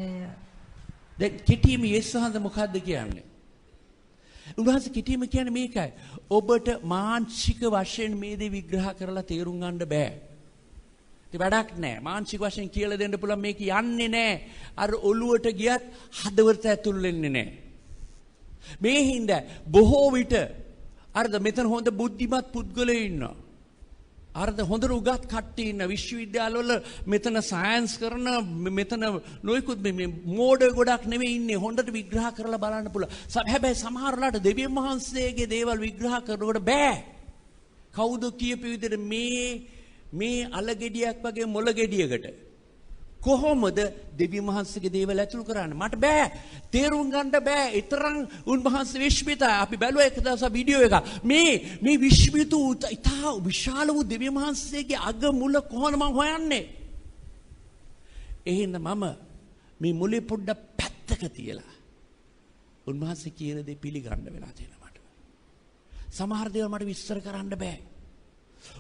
[SPEAKER 1] දැන් කිටිම යේසුස් වහන්සේ මොකද්ද කියන්නේ? උන්වහන්සේ කිටිම කියන්නේ මේකයි. ඔබට මානසික වශයෙන් මේ දේ විග්‍රහ කරලා තේරුම් ගන්න බෑ. ඒ වැඩක් නෑ. මානසික වශයෙන් කියලා දෙන්න පුළුවන් මේක යන්නේ නෑ. අර ඔළුවට ගියත් හදවත ඇතුල් වෙන්නේ නෑ. මේ හින්දා බොහෝ විට අරද මෙතන හොඳ බුද්ධිමත් පුද්ගලයෝ ඉන්නවා. අරද හොඳට උගත් කට්ටිය ඉන්න විශ්වවිද්‍යාලවල මෙතන සයන්ස් කරන මෙතන නොයිකුත් මේ මෝඩ ගොඩක් නෙවෙයි ඉන්නේ හොඳට විග්‍රහ කරලා බලන්න පුළුවන්. හැබැයි සමහරලාට දෙවියන් වහන්සේගේ දේවල් විග්‍රහ කරනකොට බෑ. කවුද කියපු විදිහට මේ අලගෙඩියක් වගේ මොළ ගෙඩියකට කොහොමද දෙවියන් වහන්සේගේ දේවල් ඇතුළු කරන්නේ? මට බෑ. තේරුම් ගන්න බෑ. ඊතරම් උන්වහන්සේ විශ්මිතයි. අපි බැලුවා එක දවසක් වීඩියෝ එකක්. මේ විශ්මිත ඉතා විශාල වූ දෙවියන් වහන්සේගේ අග මුල කොහොමද මම හොයන්නේ? එහෙනම් මම මේ මුලේ පොඩ්ඩක් පැත්තක තියලා උන්වහන්සේ කියන දේ පිළිගන්න වෙලා තියෙනවා මට. සමහර දේවල් මට විස්තර කරන්න බෑ.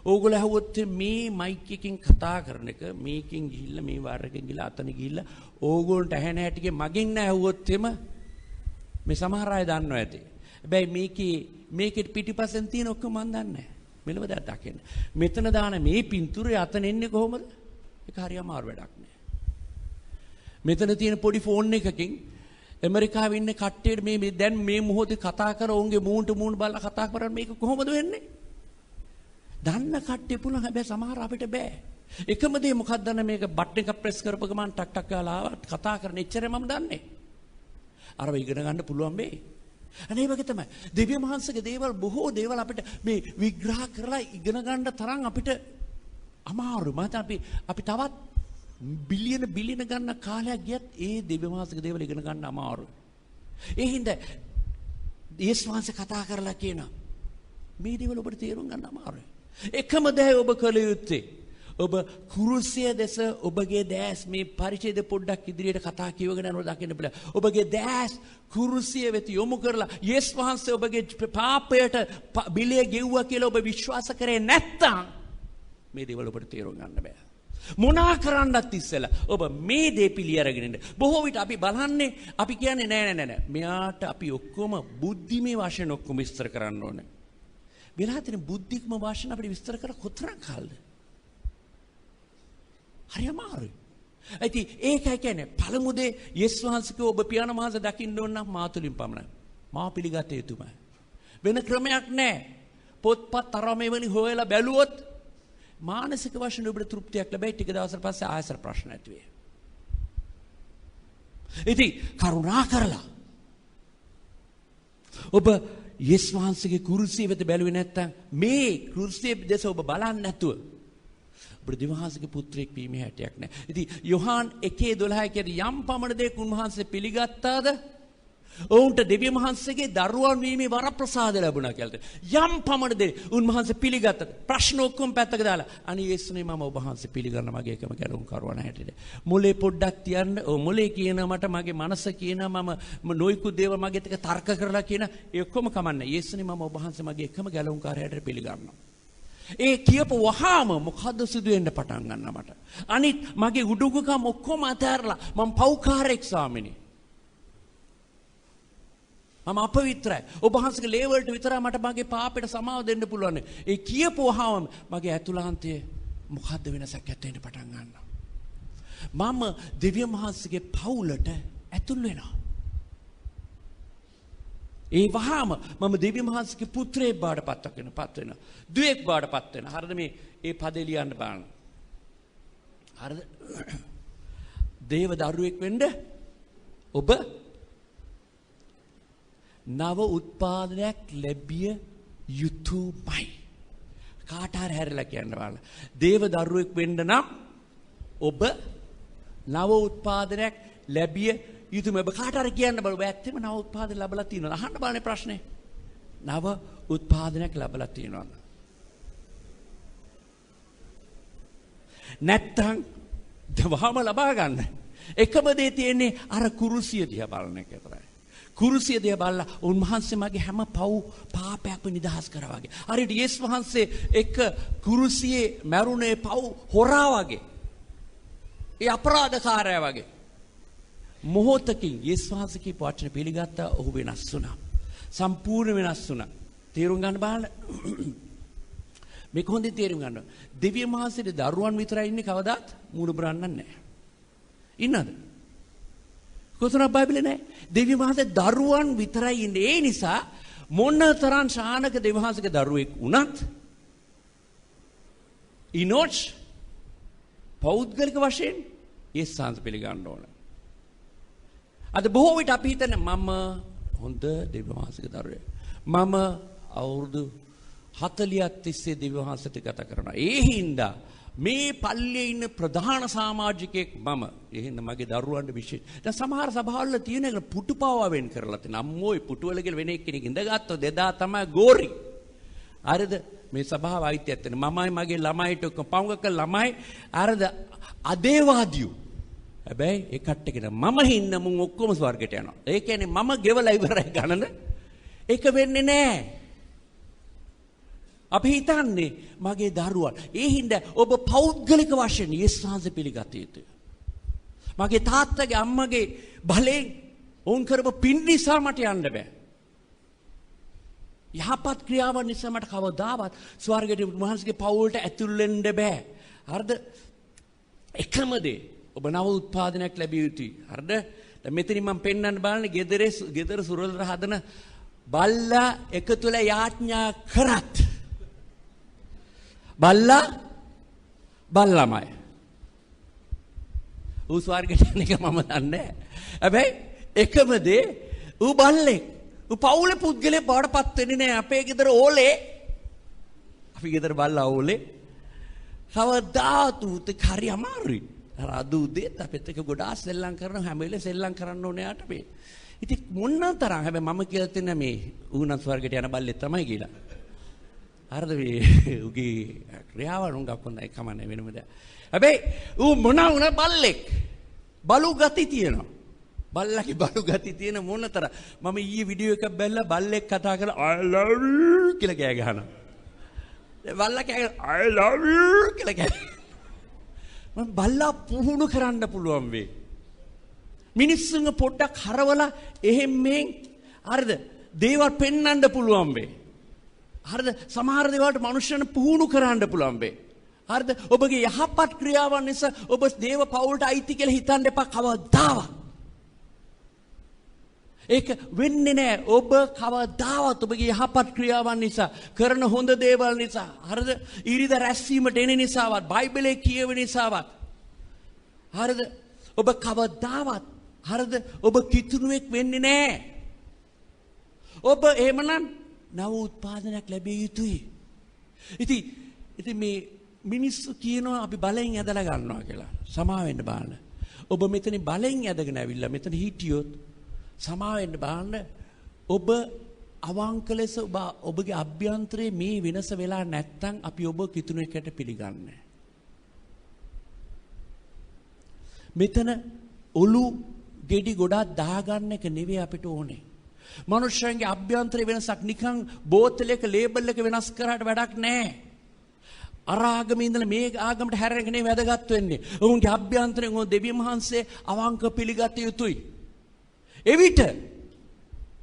[SPEAKER 1] ඕගොල්ලෝ ඇහුවොත් මේ මයික් එකකින් කතා කරන එක මේකෙන් ගිහිල්ලා මේ වාරයෙන් ගිහිල්ලා අතන ගිහිල්ලා ඕගොල්ලන්ට ඇහෙන හැටිගේ මගෙන් ඇහුවොත් එම මේ සමහර අය දන්නවා ඇති. හැබැයි මේකේ පිටිපස්සෙන් තියෙන ඔක්කොම මන් දන්නේ නැහැ. මෙලවද දකින්න. මෙතන දාන මේ පින්තූරේ අතන එන්නේ කොහොමද? ඒක හරියම අමාරු වැඩක් නෑ. මෙතන තියෙන පොඩි ෆෝන් එකකින් ඇමරිකාවේ ඉන්න කට්ටියට මේ දැන් මේ මොහොතේ කතා කර ඔවුන්ගේ මූණට මූණ බලලා කතා කරන්නේ මේක කොහොමද වෙන්නේ? දන්න කට්ටිය පුළුවන් හැබැයි සමහර අපිට බෑ. එකම දේ මොකක්ද දන්න මේක බටන් එක ප්‍රෙස් කරපු ගමන් ටක් ටක් ගාලා ආවත් කතා කරන එච්චරයි මම දන්නේ. අරව ඉගෙන ගන්න පුළුවන් මේ. අනේ වගේ තමයි. දෙවියන් වහන්සේගේ දේවල් බොහෝ දේවල් අපිට මේ විග්‍රහ කරලා ඉගෙන ගන්න තරම් අපිට අමාරු. මත අපි තවත් බිලියන ගන්න කාලයක් ගියත් ඒ දෙවියන් වහන්සේගේ දේවල් ඉගෙන ගන්න අමාරු. ඒ හින්දා යේසුස් වහන්සේ කතා කරලා කියනවා මේ දේවල් ඔබට තේරුම් ගන්න අමාරුයි. එකම දේ ඔබ කළ යුත්තේ ඔබ කුරුසිය දෙස ඔබගේ දැස් මේ පරිච්ඡේද පොඩ්ඩක් ඉදිරියට කතා කියවගෙන යනවා දකින්න බෑ. ඔබගේ දැස් කුරුසිය වෙත යොමු කරලා යේසුස් වහන්සේ ඔබගේ පාපයට බිලේ ගෙව්වා කියලා ඔබ විශ්වාස කරේ නැත්නම් මේ දේවල් ඔබට තේරුම් ගන්න බෑ. මොනා කරන්නත් ඉස්සෙල්ලා ඔබ මේ දේ පිළි අරගෙන ඉන්න. බොහෝ විට අපි බලන්නේ අපි කියන්නේ නෑ. මෙයාට අපි ඔක්කොම බුද්ධිමය වශයෙන් ඔක්කොම විස්තර කරන්න ඕනේ. වෙලා තියෙන බුද්ධිකම වශයෙන් අපිට විස්තර කර කොතරම් කාලද? හරි අමාරුයි. ඒකයි කියන්නේ පළමු දේ යේසුස් වහන්සේගේ ඔබ පියාණන් වහන්සේ දකින්න ඕන නම් මා තුලින් පමණයි. මා පිළිගත යුතුමයි. වෙන ක්‍රමයක් නැහැ. පොත්පත් තරමෙවනි හොයලා බැලුවොත් මානසික වශයෙන් ඔබට තෘප්තියක් ලැබෙයි. ටික දවසක් පස්සේ ආයසර ප්‍රශ්න ඇති වෙයි. ඉතින් කරුණා කරලා ඔබ යේසුස් වහන්සේගේ කුරුසිය වෙත බැලුවේ නැත්තම් මේ කුරුසිය දෙස ඔබ බලන්නේ නැතුව ඔබට දිවහාසගේ පුත්‍රයෙක් වීමේ හැටියක් නැහැ. ඉතින් යොහාන් 1:12 කියන යම් පමණ දෙයක් උන්වහන්සේ පිළිගත්තාද? ඔවුන්ට දෙවියන් වහන්සේගේ දරුවන් වීමේ වරප්‍රසාද ලැබුණා කියලා. යම් පමණ දෙයක් උන්වහන්සේ පිළිගත්තද? ප්‍රශ්න ඔක්කොම පැත්තක දාලා අනේ යේසුනේ මම ඔබ වහන්සේ පිළිගන්න මගේ එකම ගැලුම් කරවන හැටියට. මොලේ පොඩ්ඩක් තියන්න. මොලේ කියන මට මගේ මනස කියන මම නොයිකුත් දේවල් මගෙත් එක තර්ක කරලා කියන ඒ ඔක්කොම කමන්නේ. යේසුනේ මම ඔබ වහන්සේ මගේ එකම ගැලුම් කාර්යයට පිළිගන්නවා. ඒ කියපු වහාම මොකද්ද සිදු වෙන්න පටන් ගන්නවා මට. අනිත් මගේ උඩුගුකම් ඔක්කොම අතහැරලා මම පව්කාරයෙක් ස්වාමිනේ. මම අපවිත්‍රයි. ඔබ වහන්සේගේ ලේ වලට විතරයි මට මගේ පාපයට සමාව දෙන්න පුළුවන්. ඒ කියපු වහාම මගේ ඇතුළාන්තයේ මොකද්ද වෙනසක් ඇති වෙන්න පටන් ගන්නවා. මම දෙවියන් වහන්සේගේ පවුලට ඇතුල් වෙනවා. ඒ වහාම මම දෙවියන් වහන්සේගේ පුත්‍රයෙක් බාටපත් වෙනවා. දුවෙක් බාටපත් වෙනවා. හරිද මේ ඒ පදේ ලියන්න බලන්න. හරිද? දේව දරුවෙක් වෙන්න ඔබ නව උත්පාදනයක් ලැබිය යුතුයමයි. කාට හරි හැරලා කියන්න බලන්න. දේව දරුවෙක් වෙන්න නම් ඔබ නව උත්පාදනයක් ලැබිය යුතුයමයි. ඔබ කාට හරි කියන්න බෑ. ඔබ ඇත්තම නව උත්පාදන ලැබලා තියෙනවා. අහන්න බලන්නේ ප්‍රශ්නේ. නව උත්පාදනයක් ලැබලා තියෙනවා. නැත්තම් දවහම ලබා ගන්න. එකම දේ තියෙන්නේ අර කුරුසිය දිහා බලන එක විතරයි. කුරුසිය දිහා බලලා උන්වහන්සේ මගේ හැම පාපයක්ම නිදහස් කරා වගේ. හරියට යේසුස් වහන්සේ එක කුරුසියේ මැරුණේ පව් හොරා වගේ. ඒ අපරාධකාරයා වගේ. මොහොතකින් යේසුස් වහන්සේ කීප වචන පිළිගත්තා. ඔහු වෙනස් වුණා. සම්පූර්ණ වෙනස් වුණා. තේරුම් ගන්න බලන්න. මේක හොඳින් තේරුම් ගන්න. දෙවියන් වහන්සේගේ දරුවන් විතරයි ඉන්නේ කවදාත් මූණ බරන්නන්නේ නැහැ. ඉන්නද? කොතනක් බයිබලේ නැහැ. දෙවියන් වහන්සේ දරුවන් විතරයි ඉන්නේ. ඒ නිසා මොනතරම් ශානක දෙවියන් වහන්සේගේ දරුවෙක් වුණත් ඉනොච් පෞද්ගලික වශයෙන් ඒ සංස පිළිගන්න ඕන. අද බොහෝ විට අපි හිතන මම හොඳ දෙවියන් වහන්සේගේ දරුවෙක්. මම අවුරුදු 40ක් තිස්සේ දෙවියන් වහන්සේට ගත කරනවා. ඒ හින්දා මේ පල්ලියේ ඉන්න ප්‍රධාන සමාජිකයෙක් මම. ඒ හින්දා මගේ දරුවන්ට විශේෂ. දැන් සමහර සභාවල තියෙන එක පුටුපාවා වෙන් කරලා තියෙන. අම්මෝයි පුටුවල ගිහලා වෙන එක්කෙනෙක් ඉඳගත්තොත් එදා තමයි ගෝරි. හරිද? මේ සභාව අයිතියක් තියෙන. මමයි මගේ ළමයිට පවුඟක ළමයි හරිද? අදේවාදියෝ. හැබැයි ඒ කට්ටගෙන මම හින්න මුන් ඔක්කොම ස්වර්ගයට යනවා. ඒ කියන්නේ මම ගෙවලා ඉවරයි ගණන. ඒක වෙන්නේ නැහැ. අපි හිතන්නේ මගේ දරුවන්. ඒ හින්දා ඔබ පෞද්ගලික වශයෙන් යේසුස් වහන්සේ පිළිගත යුතුයි. මගේ තාත්තගේ අම්මගේ බලයෙන් වුන් කරපු පින් නිසා මට යන්න බෑ. යහපත් ක්‍රියාවන් නිසා මට කවදාවත් ස්වර්ගයට වහන්සේගේ පවුලට ඇතුල් වෙන්න බෑ. හරිද? එකම දේ ඔබ නව උත්පාදනයක් ලැබිය යුතුයි. හරිද? දැන් මෙතනින් මම පෙන්වන්න බලන්නේ ගෙදර සුරල් හදන බල්ලා එකතුල යාඥා කරත් බල්ලාමයි. ඌ ස්වර්ගයට යන එක මම දන්නේ නැහැ. හැබැයි එකම දේ ඌ බල්ලෙක්. ඌ පවුලේ පුද්ගලයෙක් බවටපත් වෙන්නේ නැහැ. අපේ ගෙදර ඕලේ. අපි ගෙදර බල්ලා ඕලේ. කවදාත් ඌට හරි අමාරුයි. අර අද උදේත් අපිත් එක්ක ගොඩාක් සෙල්ලම් කරන හැම වෙලේ සෙල්ලම් කරන්න ඕනේ යාට මේ. ඉතින් මොනතරම් හැබැයි මම කියලා තියෙන මේ ඌ නම් ස්වර්ගයට යන බල්ලෙක් තමයි කියලා. හරිද මේ උගේ ක්‍රියාවන් උංගක් හොඳයි කමන්නේ වෙනම දෙයක්. හැබැයි ඌ මොනවා වුණා බල්ලෙක්. බලු ගති තියෙනවා. බල්ලගේ බලු ගති තියෙන මොනතර මම ඊයේ වීඩියෝ එකක් බැලලා බල්ලෙක් කතා කරලා I love you කියලා කෑ ගහනවා. බල්ලා කෑ I love you කියලා කෑ. මම බල්ලා පුහුණු කරන්න පුළුවන් වෙයි. මිනිස්සුන්ව පොඩ්ඩක් හරවලා එහෙම් මෙහෙන් හරිද දේවල් පෙන්වන්න පුළුවන් වෙයි. හරිද? සමහර දේවල්ට මනුෂ්‍යයන් පුහුණු කරන්න පුළුවන් වෙයි. හරිද? ඔබගේ යහපත් ක්‍රියාවන් නිසා ඔබ දේව පවුලට අයිති කියලා හිතන්න එපා කවදාවත්. ඒක වෙන්නේ නැහැ. ඔබ කවදාවත් ඔබගේ යහපත් ක්‍රියාවන් නිසා කරන හොඳ දේවල් නිසා හරිද? ඊරිද රැස්වීමට එන නිසාවත් බයිබලයේ කියවෙන නිසාවත් හරිද? ඔබ කවදාවත් හරිද? ඔබ කිතුණුවෙක් වෙන්නේ නැහැ. ඔබ එහෙමනම් නව උත්පාදනයක් ලැබිය යුතුයි. ඉතින් මේ මිනිස්සු කියනවා අපි බලෙන් ඇදලා ගන්නවා කියලා. සමා වෙන්න බලන්න. ඔබ මෙතන බලෙන් ඇදගෙන ඇවිල්ලා මෙතන හිටියොත් සමා වෙන්න බලන්න. ඔබ අවංක ලෙස ඔබගේ අභ්‍යන්තරයේ මේ වෙනස වෙලා නැත්නම් අපි ඔබ කිතුණුවෙක්ට පිළිගන්නේ. මෙතන ඔලු ගෙඩි ගොඩක් දාගන්න එක නෙවෙයි අපිට ඕනේ. මනුෂ්‍යයන්ගේ අභ්‍යන්තරේ වෙනසක් නිකන් බෝතලයක ලේබල් එක වෙනස් කරාට වැඩක් නැහැ. අර ආගමේ ඉඳලා මේ ආගමට හැරෙන්න නෙවෙයි වැදගත් වෙන්නේ. ඔවුන්ගේ අභ්‍යන්තරයෙන් ඔවුන් දෙවියන් වහන්සේ අවංක පිළිගත යුතුයි. එවිට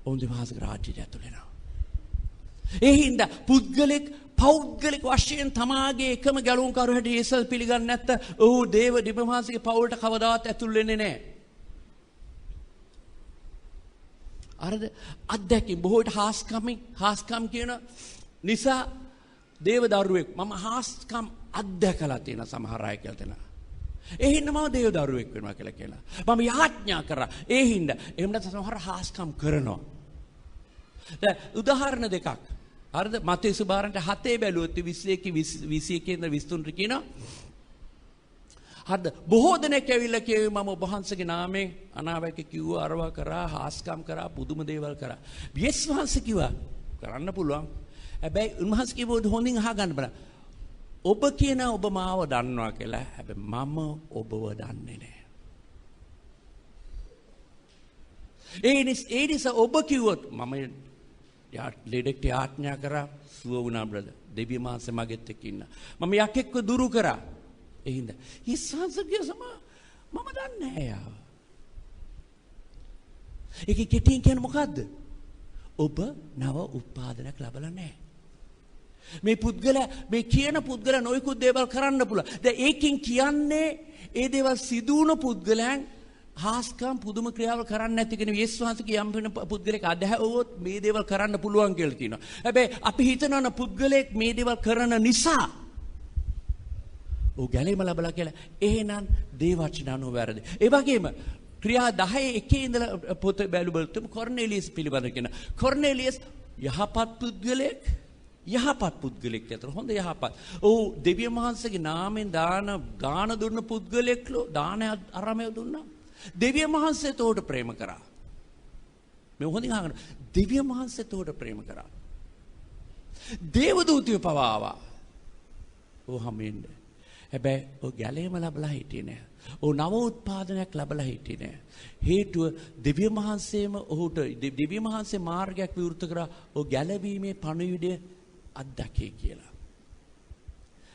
[SPEAKER 1] ඔවුන් දෙවියන්ගේ රාජ්‍යයට ඇතුල් වෙනවා. ඒ හින්දා පුද්ගලික පෞද්ගලික වශයෙන් තමාගේ එකම ගැලුම්කරු හැටියට යේසුස් පිළිගන්නේ නැත්නම් ඔහු දෙවියන් වහන්සේගේ පවුලට කවදාවත් ඇතුල් වෙන්නේ නැහැ. අරද අත්දැකීම් බොහෝට හාස්කම් කියන නිසා දේව දරුවෙක් මම හාස්කම් අත්දැකලා තියෙන සමහර අය කියලා තන. ඒ හින්දා මම දේව දරුවෙක් වෙනවා කියලා. මම යාඥා කරා. ඒ හින්දා එහෙම නැත්නම් සමහර හාස්කම් කරනවා. දැන් උදාහරණ දෙකක්. හරිද? මතේ සුභාරන්ට 7 බැලුවොත් 21 ඉඳන් 23 කියනවා. හරිද? බොහෝ දෙනෙක් ඇවිල්ලා කිව්වේ මම ඔබ වහන්සේගේ නාමයෙන් අනාවැකි කිව්වා, අරවා කරා, හාස්කම් කරා, පුදුම දේවල් කරා. යේසුස් වහන්සේ කිව්වා කරන්න පුළුවන්. හැබැයි උන්වහන්සේ කිව්වොත් හොඳින් අහගන්න බෑ. ඔබ කියන ඔබ මාව දන්නවා කියලා. හැබැයි මම ඔබව දන්නේ නැහැ. ඒ නිසා ඔබ කිව්වොත් මම ලෙඩෙක්ට යාඥා කරා සුව වුණා බ්‍රදර්. දෙවියන් වහන්සේ මගෙත් එක්ක ඉන්න. මම යකෙක්ව දුරු කරා. ඒ හින්දා හිස්සන්සගේ මම දන්නේ නැහැ යාව. ඒක කෙටියෙන් කියන්නේ මොකද්ද? ඔබ නව උත්පාදනයක් ලැබලා නැහැ. මේ පුද්ගලයා මේ කියන පුද්ගලයා නොයෙකුත් දේවල් කරන්න පුළුවන්. දැන් ඒකෙන් කියන්නේ ඒ දේවල් සිදු වුණ පුද්ගලයන් හාස්කම් පුදුම ක්‍රියාවල් කරන්නේ නැති කෙනෙක් යේසුස් වහන්සේගේ යම් වෙන පුද්ගලෙක් අදහැවුවොත් මේ දේවල් කරන්න පුළුවන් කියලා කියනවා. හැබැයි අපි හිතනවා පුද්ගලෙක් මේ දේවල් කරන නිසා ਉਹ ගැලීම ලැබලා කියලා. එහෙනම් දේවචන අනුව වැරදි. ඒ වගේම ක්‍රියා 10 එකේ ඉඳලා පොත බැලුවොත් කොර්නේලියස් පිළිබඳ කියන කොර්නේලියස් යහපත් පුද්ගලෙක් අතර හොඳ යහපත්. ඔව් දෙවියන් වහන්සේගේ නාමයෙන් දාන දුන්න පුද්ගලෙක්ලෝ දාන අරමය දුන්නා. දෙවියන් වහන්සේ තෝට ප්‍රේම කරා. මේ හොඳින් අහගන්න. දෙවියන් වහන්සේ තෝට ප්‍රේම කරා. දේවදූතයෝ පවා ආවා. ඔව් හැමෙන්න. හැබැයි ඔය ගැලේම ලැබලා හිටියේ නෑ. ඔව් නව උත්පාදනයක් ලැබලා හිටියේ නෑ. හේතුව දෙවියන් වහන්සේම ඔහුට දෙවියන් වහන්සේ මාර්ගයක් විවෘත කරා. ඔය ගැලවීමේ පණිවිඩය අත්දැකේ කියලා.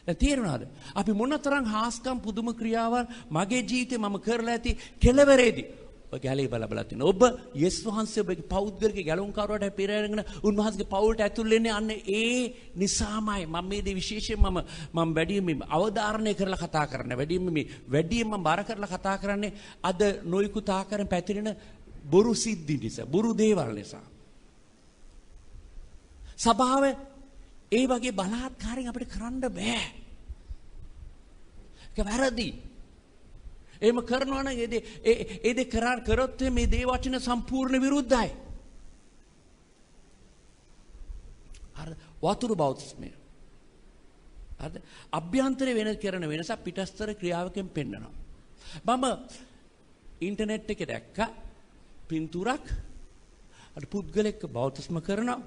[SPEAKER 1] දැන් තේරුණාද? අපි මොනතරම් හාස්කම් පුදුම ක්‍රියාවල් මගේ ජීවිතේ මම කරලා ඇති කෙලවරේදී ඔය ගැලේ බලබලා තිනවා. ඔබ යේසුස් වහන්සේ ඔබගේ පෞද්ගලික ගැලුම්කරුවට පෙරහැරගෙන උන්වහන්සේගේ පවුලට ඇතුල් වෙන්නේ අන්න ඒ නිසාමයි. මම මේ දේ විශේෂයෙන් මම වැඩිම අවධාරණය කරලා කතා කරන්නේ. වැඩිම මම බාර කරලා කතා කරන්නේ අද නොයිකුත් ආකාරයෙන් පැතිරෙන බොරු සිද්ධි නිසා, බොරු දේවල් නිසා. සභාව ඒ වගේ බලාත්කාරයෙන් අපිට කරන්න බෑ. ඒක වැරදි. එහෙම කරනවා නම් ඒ දේ කරොත් මේ දේ වචන සම්පූර්ණ විරුද්ධයි. අර වතුර බෞද්ධස්මය. අද අභ්‍යන්තරේ කරන වෙනස පිටස්තර ක්‍රියාවකින් පෙන්නනවා. මම ඉන්ටර්නෙට් එකේ දැක්කා පින්තූරක් අර පුද්ගලෙක් බෞද්ධස්ම කරනවා.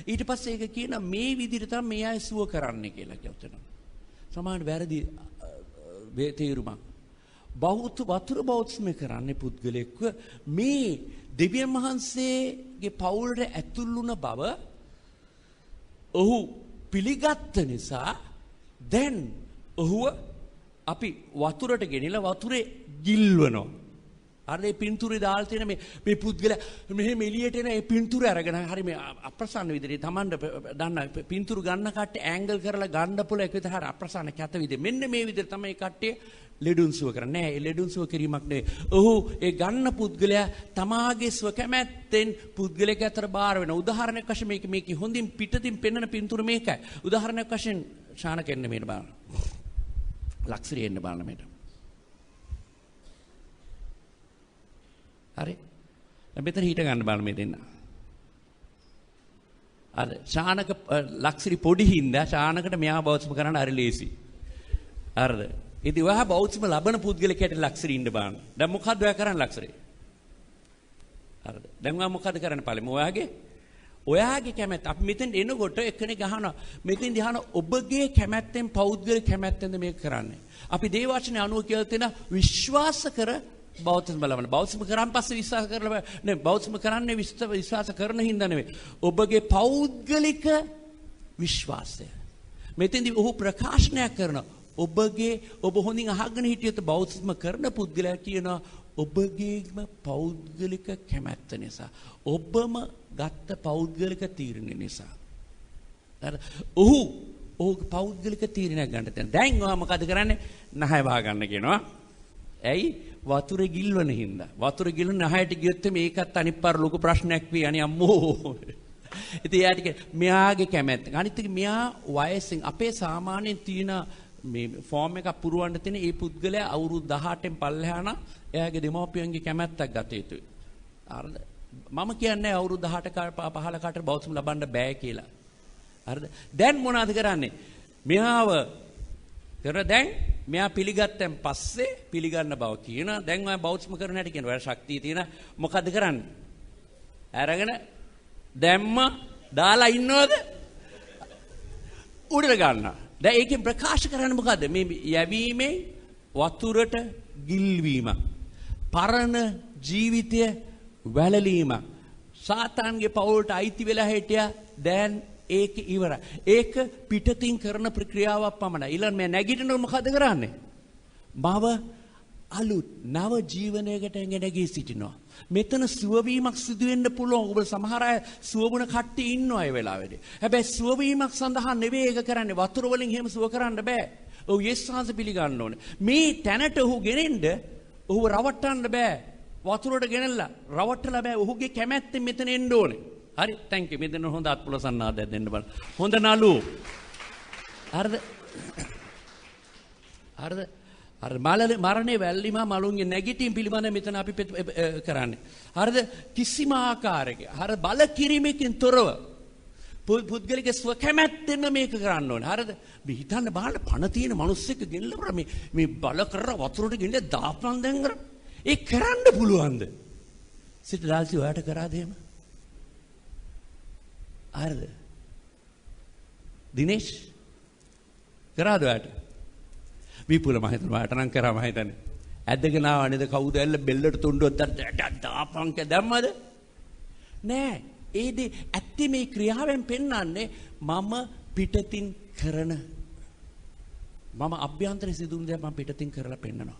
[SPEAKER 1] ඊට පස්සේ ඒක කියන මේ විදිහට තමයි මේ අය සුව කරන්නේ කියලා කියනවා. සමාන වැරදි තේරුමක්. වතුර බෞද්ධස්ම කරන්නේ පුද්ගලෙක්ව මේ දෙවියන් වහන්සේගේ පවුලට ඇතුල් වුණ බව ඔහු පිළිගත්ත නිසා දැන් ඔහුව අපි වතුරට ගෙනිලා වතුරේ ගිල්වනවා. අර මේ පින්තූරේ දාලා තියෙන මේ පුද්ගලයා මෙහෙම එළියට එන ඒ පින්තූරය අරගෙන හරි මේ අප්‍රසන්න විදිහට Tamanට දන්න පින්තූරු ගන්න කට්ටිය ඇන්ගල් කරලා ගන්න පුළුවන් එක විදිහට හරි අප්‍රසන්න කැත විදිහ. මෙන්න මේ විදිහට තමයි කට්ටිය ලෙඩුන් සුව කරන්නේ. නෑ, ඒ ලෙඩුන් සුව කිරීමක් නෙවෙයි. ඔහු ඒ ගන්න පුද්ගලයා තමාගේ ස්ව කැමැත්තෙන් පුද්ගලයාගේ අතර බාර වෙන. උදාහරණයක් වශයෙන් මේක හොඳින් පිටතින් පෙන්වන පින්තූර මේකයි. උදාහරණයක් වශයෙන් ශානක එන්න මේට බලන්න. ලක්ෂරි එන්න බලන්න මේට. හරි. දැන් මෙතන හිට ගන්න බලන්න මේ දෙන්න. අර ශානක ලක්ෂරි පොඩි හින්දා ශානකට මෙයා බෞද්ධම කරන්න හරි ලේසි. හරිද? ඉතින් ඔයා බෞද්ධම ලබන පුද්ගලයෙක්ට ලක්ෂරි ඉන්න බලන්න. දැන් මොකද්ද ඔයා කරන්නේ ලක්ෂරි? හරිද? දැන් ඔයා මොකද කරන්නේ පළමුව? ඔයාගේ කැමැත්ත අපි මෙතෙන් එනකොට එක්කෙනෙක් අහනවා මෙතෙන් දිහාන ඔබගේ කැමැත්තෙන් පෞද්ගලික කැමැත්තෙන්ද මේක කරන්නේ. අපි දේවවචනේ අනුව කියලා තියෙන විශ්වාස කර බෞද්ධම ලබන. බෞද්ධම කරන් පස්සේ විශ්වාස කරලා නේ බෞද්ධම කරන්නේ විශ්වාස කරන හින්දා නෙවෙයි. ඔබගේ පෞද්ගලික විශ්වාසය. මෙතෙන්දී ඔහු ප්‍රකාශනයක් කරනවා. ඔබ හොඳින් අහගෙන හිටියොත් බෞද්ධම කරන පුද්ගලයා කියනවා ඔබගේම පෞද්ගලික කැමැත්ත නිසා. ඔබම ගත්ත පෞද්ගලික තීරණය නිසා. ඔහු ඕක පෞද්ගලික තීරණයක් ගන්න තියෙන. දැන් ඔයා මොකද කරන්නේ? නහය වහ ගන්න කියනවා. ඇයි? වතුරේ ගිල්වන හින්දා. වතුරේ ගිල්වන නහයට ගියොත් මේකත් අනිත් පාර ලොකු ප්‍රශ්නයක් වෙයි. අනේ අම්මෝ. ඉතින් යාට මෙයාගේ කැමැත්ත. අනිත් එක මෙයා වයසෙන් අපේ සාමාන්‍යයෙන් තියෙන මේ ෆෝම් එකක් පුරවන්න තියෙන ඒ පුද්ගලයා අවුරුදු 18න් පල්ලෙහා නම් එයාගේ දෙමව්පියන්ගේ කැමැත්තක් ගත යුතුයි. හරිද? මම කියන්නේ අවුරුදු 18 15කට බෞද්ධම ලබන්න බෑ කියලා. හරිද? දැන් මොනවද කරන්නේ? මෙයාව දැන් මෙයා පිළිගත්තන් පස්සේ පිළිගන්න බව කියන. දැන් ඔය බෞද්ධම කරන හැටි කියන. ඔය ශක්තිය තියෙන මොකද කරන්නේ? අරගෙන දැම්ම දාලා ඉන්නවද? උඩට ගන්නවා. දැන් ඒකෙන් ප්‍රකාශ කරන්නේ මොකද්ද? මේ යැවීමේ වතුරට ගිල්වීම. පරණ ජීවිතය වැළලීම. සාතාන්ගේ පවුලට අයිති වෙලා හිටියා. දැන් ඒක ඉවරයි. ඒක පිටතින් කරන ප්‍රක්‍රියාවක් පමණයි. ඊළඟ මේ නැගිටිනකොට මොකද කරන්නේ? මව අලුත් නව ජීවනයකට නැගී සිටිනවා. මෙතන සුවවීමක් සිදු වෙන්න පුළුවන්. ඔබ සමහර අය සුවබුණ කට්ටිය ඉන්නවා ඒ වෙලාවේදී. හැබැයි සුවවීමක් සඳහා නෙවෙයි ඒක කරන්නේ. වතුර වලින් එහෙම සුව කරන්න බෑ. ඔව් යේසුස් වහන්සේ පිළිගන්න ඕනේ. මේ තැනට ඔහු ගෙනෙන්න ඔහුව රවට්ටන්න බෑ. වතුරට ගෙනල්ලා රවට්ටලා බෑ. ඔහුගේ කැමැත්තෙන් මෙතන එන්න ඕනේ. හරි thank you. මෙතන හොඳ අත්පුලසන්නාදයක් දෙන්න බලන්න. හොඳ නළු. හරිද? හරිද? අර මරණේ වැල්ලිම මලුන්ගේ නැගිටීම් පිළිබඳ මෙතන අපි කරන්නේ. හරිද? කිසිම ආකාරයක හරිද බල කිරීමකින් තොරව පුද්ගලික ස්වකැමැත්තෙන්ම මේක කරන්න ඕනේ. හරිද? මේ හිතන්න බලන්න පණ තියෙන මිනිස්සෙක් ගෙන්නලා මේ බල කරලා වතුරට ගෙන්නලා දාපන් දැන් කර. ඒ කරන්න පුළුවන්ද? සිත දාල්සි ඔයාට කරාද එහෙම? හරිද? දිනේෂ් කරාද ඔයාට? විපුල මම හිතනවා ඔයාට නම් කරා මම හිතන්නේ. ඇදගෙන ආව නේද කවුද ඇල්ල බෙල්ලට තුණ්ඩුවක් දාපන්ක දැම්මද? නෑ. ඒදී ඇත්තේ මේ ක්‍රියාවෙන් පෙන්වන්නේ මම පිටතින් කරන මම අභ්‍යන්තරේ සිදුවන දේ මම පිටතින් කරලා පෙන්නනවා.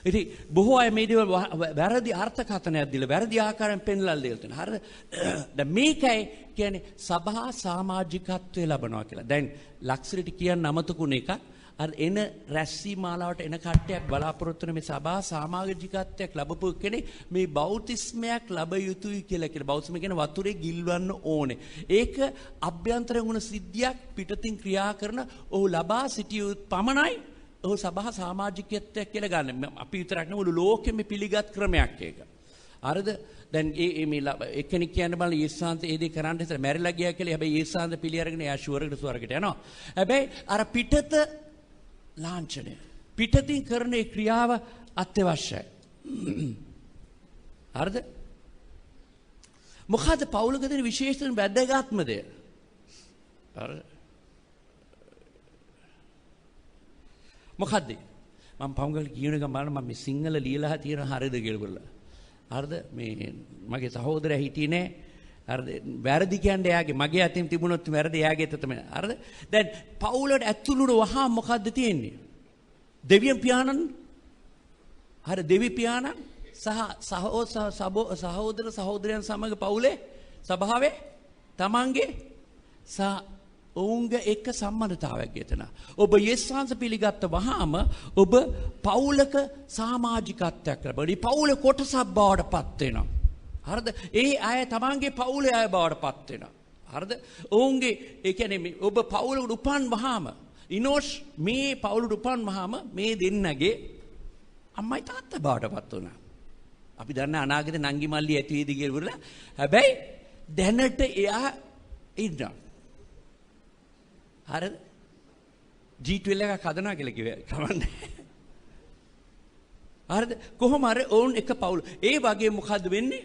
[SPEAKER 1] ඉතින් බොහෝ අය මේ දේවල් වැරදි අර්ථකථනයක් දීලා වැරදි ආකාරයෙන් පෙන්වලා දෙලා තියෙනවා. හරිද? දැන් මේකයි කියන්නේ සභා සමාජිකත්වයේ ලබනවා කියලා. දැන් ලක්ෂරිට කියන්න අමතකුණ එකක් අර එන රැස්සී මාලාවට එන කට්ටියක් බලාපොරොත්තු වෙන මේ සභා සමාජිකත්වයක් ලැබපු කෙනෙක් මේ බෞතිස්මයක් ලැබ යුතුයි කියලා කියන බෞතිස්ම කියන වතුරේ ගිල්වන්න ඕනේ. ඒක අභ්‍යන්තරයෙන් වුණ සිද්ධියක් පිටතින් ක්‍රියා කරන ඔහු ලබා සිටියු පමණයි ඔහු සභා සමාජිකත්වයක් කියලා ගන්න. අපි විතරක් නෙවෙයි ලෝකෙම පිළිගත් ක්‍රමයක් ඒක. හරිද? දැන් මේ එක්කෙනෙක් කියන්න බලන්න යේසුසාන්ත ඒ දේ කරන්න ඉතල මැරිලා ගියා කියලා. හැබැයි යේසුසාන්ත පිළි අරගෙන එයා ෂුවරකට ස්වර්ගයට යනවා. හැබැයි අර පිටත ලාංඡනය පිටතින් කරන ඒ ක්‍රියාව අත්‍යවශ්‍යයි. හරිද? මොකද පවුලක දෙන විශේෂයෙන් වැදගත්ම දේ. හරිද? මොකද්ද? මම පංගල කියන එක බලන්න මම මේ සිංහල ලියලා තියෙන හරියද කියලා බලලා. හරිද? මේ මගේ සහෝදරයා හිටියේ නෑ. හරිද? වැරදි කියන්නේ එයාගේ මගේ අතින් තිබුණොත් වැරදි එයාගේ අත තමයි. හරිද? දැන් පවුලට ඇතුළුන වහා මොකද්ද තියෙන්නේ? දෙවියන් පියාණන් හරි දෙවි පියාණන් සහ සහෝදර සහෝදරයන් සමග පවුලේ සභාවේ තමන්ගේ ඔවුන්ගේ එක්ක සම්බන්ධතාවයක් ගෙතන. ඔබ යේසුස් වහන්සේ පිළිගත්ත වහාම ඔබ පවුලක සමාජිකත්වයක් ලැබෙනවා. පවුලේ කොටසක් බවට පත් වෙනවා. හරිද? ඒ අය තමන්ගේ පවුලේ අය බවට පත් වෙනවා. හරිද? ඔවුන්ගේ ඒ කියන්නේ ඔබ පවුලකට උපන් වහාම ඉනෝෂ් මේ පවුලට උපන් වහාම මේ දෙන්නගේ අම්මයි තාත්තා බවට පත් වුණා. අපි දන්න අනාගතේ නංගි මල්ලි ඇති වේද කියලා. හැබැයි දැනට එයා ඉන්නවා. හරිද? G12 එකක් හදනවා කියලා කිව්වා. කමන්නේ. හරිද? කොහොම හරි ඕන් එක පවුල. ඒ වගේ මොකද්ද වෙන්නේ?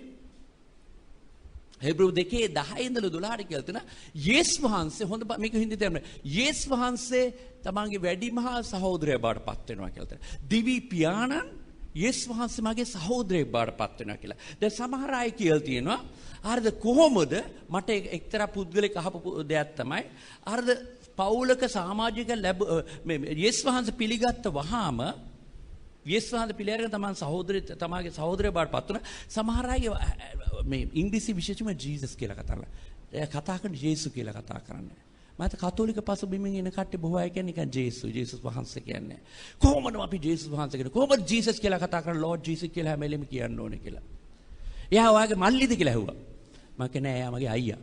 [SPEAKER 1] හෙබ්‍රෙව් 2:10 ඉඳලා 12ට කියලා තියෙනවා. යේසුස් වහන්සේ හොඳ මේක හින්දි තේරුම. යේසුස් වහන්සේ තමන්ගේ වැඩිමහල් සහෝදරයා බවට පත් වෙනවා කියලා තියෙනවා. දිවි පියාණන් යේසුස් වහන්සේ මගේ සහෝදරයෙක් බවට පත් වෙනවා කියලා. දැන් සමහර අය කියලා තියෙනවා. හරිද? කොහොමද මට එක්තරා පුද්ගලෙක් අහපු දෙයක් තමයි. හරිද? පවුලක සමාජික මේ යේසුස් වහන්සේ පිළිගත්ත වහාම යේසුස් වහන්සේ පිළිඅරගෙන තමගේ සහෝදරය බවට පත් වුණා. සමහර අය මේ ඉංග්‍රීසි විශේෂයෙන්ම ජීසස් කියලා කතා කරලා. එයා කතා කරන්නේ යේසු කියලා කතා කරන්නේ. මත කතෝලික පසුබිමින් එන කට්ටිය බොහෝ අය කියන්නේ නිකන් ජේසුස් වහන්සේ කියන්නේ. කොහොමද අපි ජේසුස් වහන්සේ කියන්නේ? කොහොමද ජීසස් කියලා කතා කරන්නේ? ලෝඩ් ජීසස් කියලා හැම වෙලෙම කියන්න ඕනේ කියලා. එයා ඔයාගේ මල්ලිද කියලා ඇහුවා. මම කියන්නේ එයා මගේ අයියා.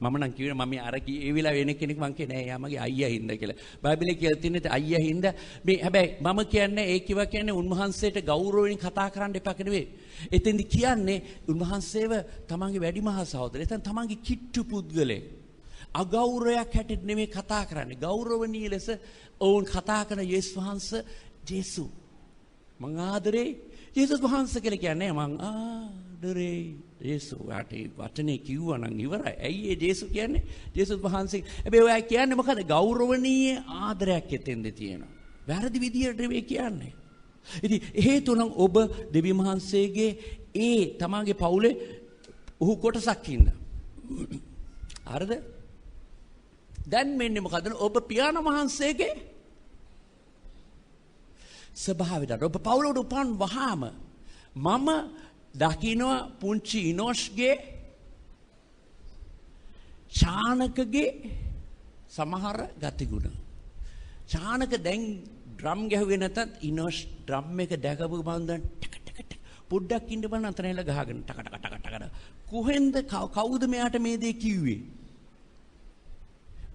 [SPEAKER 1] මම නම් කිව්වේ මම අර ඒ වෙලාව වෙන කෙනෙක් මං කියන්නේ එයා මගේ අයියා හින්දා කියලා. බයිබලයේ කියලා තියෙන්නේ අයියා හින්දා මේ හැබැයි මම කියන්නේ ඒ කිව්වා කියන්නේ උන්වහන්සේට ගෞරවයෙන් කතා කරන්න එපා නෙවෙයි. එතෙන්දි කියන්නේ උන්වහන්සේව තමන්ගේ වැඩිමහල් සහෝදරය. එතන තමන්ගේ කිට්ටු පුද්ගලෙක්. අගෞරවයක් හැටියට නෙමෙයි කතා කරන්නේ. ගෞරවණීය ලෙස ඔවුන් කතා කරන යේසුස් වහන්සේ ජේසු. මං ආදරේ යේසුස් වහන්සේ කියලා කියන්නේ මං ආදරේ ජේසු. වාටි වචනේ කිව්වා නම් ඉවරයි. ඇයි ඒ ජේසු කියන්නේ? ජේසුස් වහන්සේ. හැබැයි ඔයා කියන්නේ මොකද? ගෞරවණීය ආදරයක් එතෙන්ද තියෙනවා. වැරදි විදියට නෙවෙයි කියන්නේ. ඉතින් හේතු නම් ඔබ දෙවි මහන්සේගේ ඒ තමන්ගේ පවුලේ උහු කොටසක් ඉන්න. හරිද? දැන් මෙන්න මොකද? ඔබ පියාණන් වහන්සේගේ ස්වභාවයට ඔබ පවුලට උපන් වහාම මම දකින්නවා පුංචි ඉනෝෂ්ගේ චානකගේ සමහර ගතිගුණ. චානක දැන් ඩ්‍රම් ගැහුවේ නැතත් ඉනෝෂ් ඩ්‍රම් එක දැකපු බන්දන් ටක ටක ටක පොඩ්ඩක් ඉන්න බලන්න අතනයිල ගහගෙන ටක ටක ටක ටක කොහෙන්ද කවුද මෙයාට මේ දේ කිව්වේ?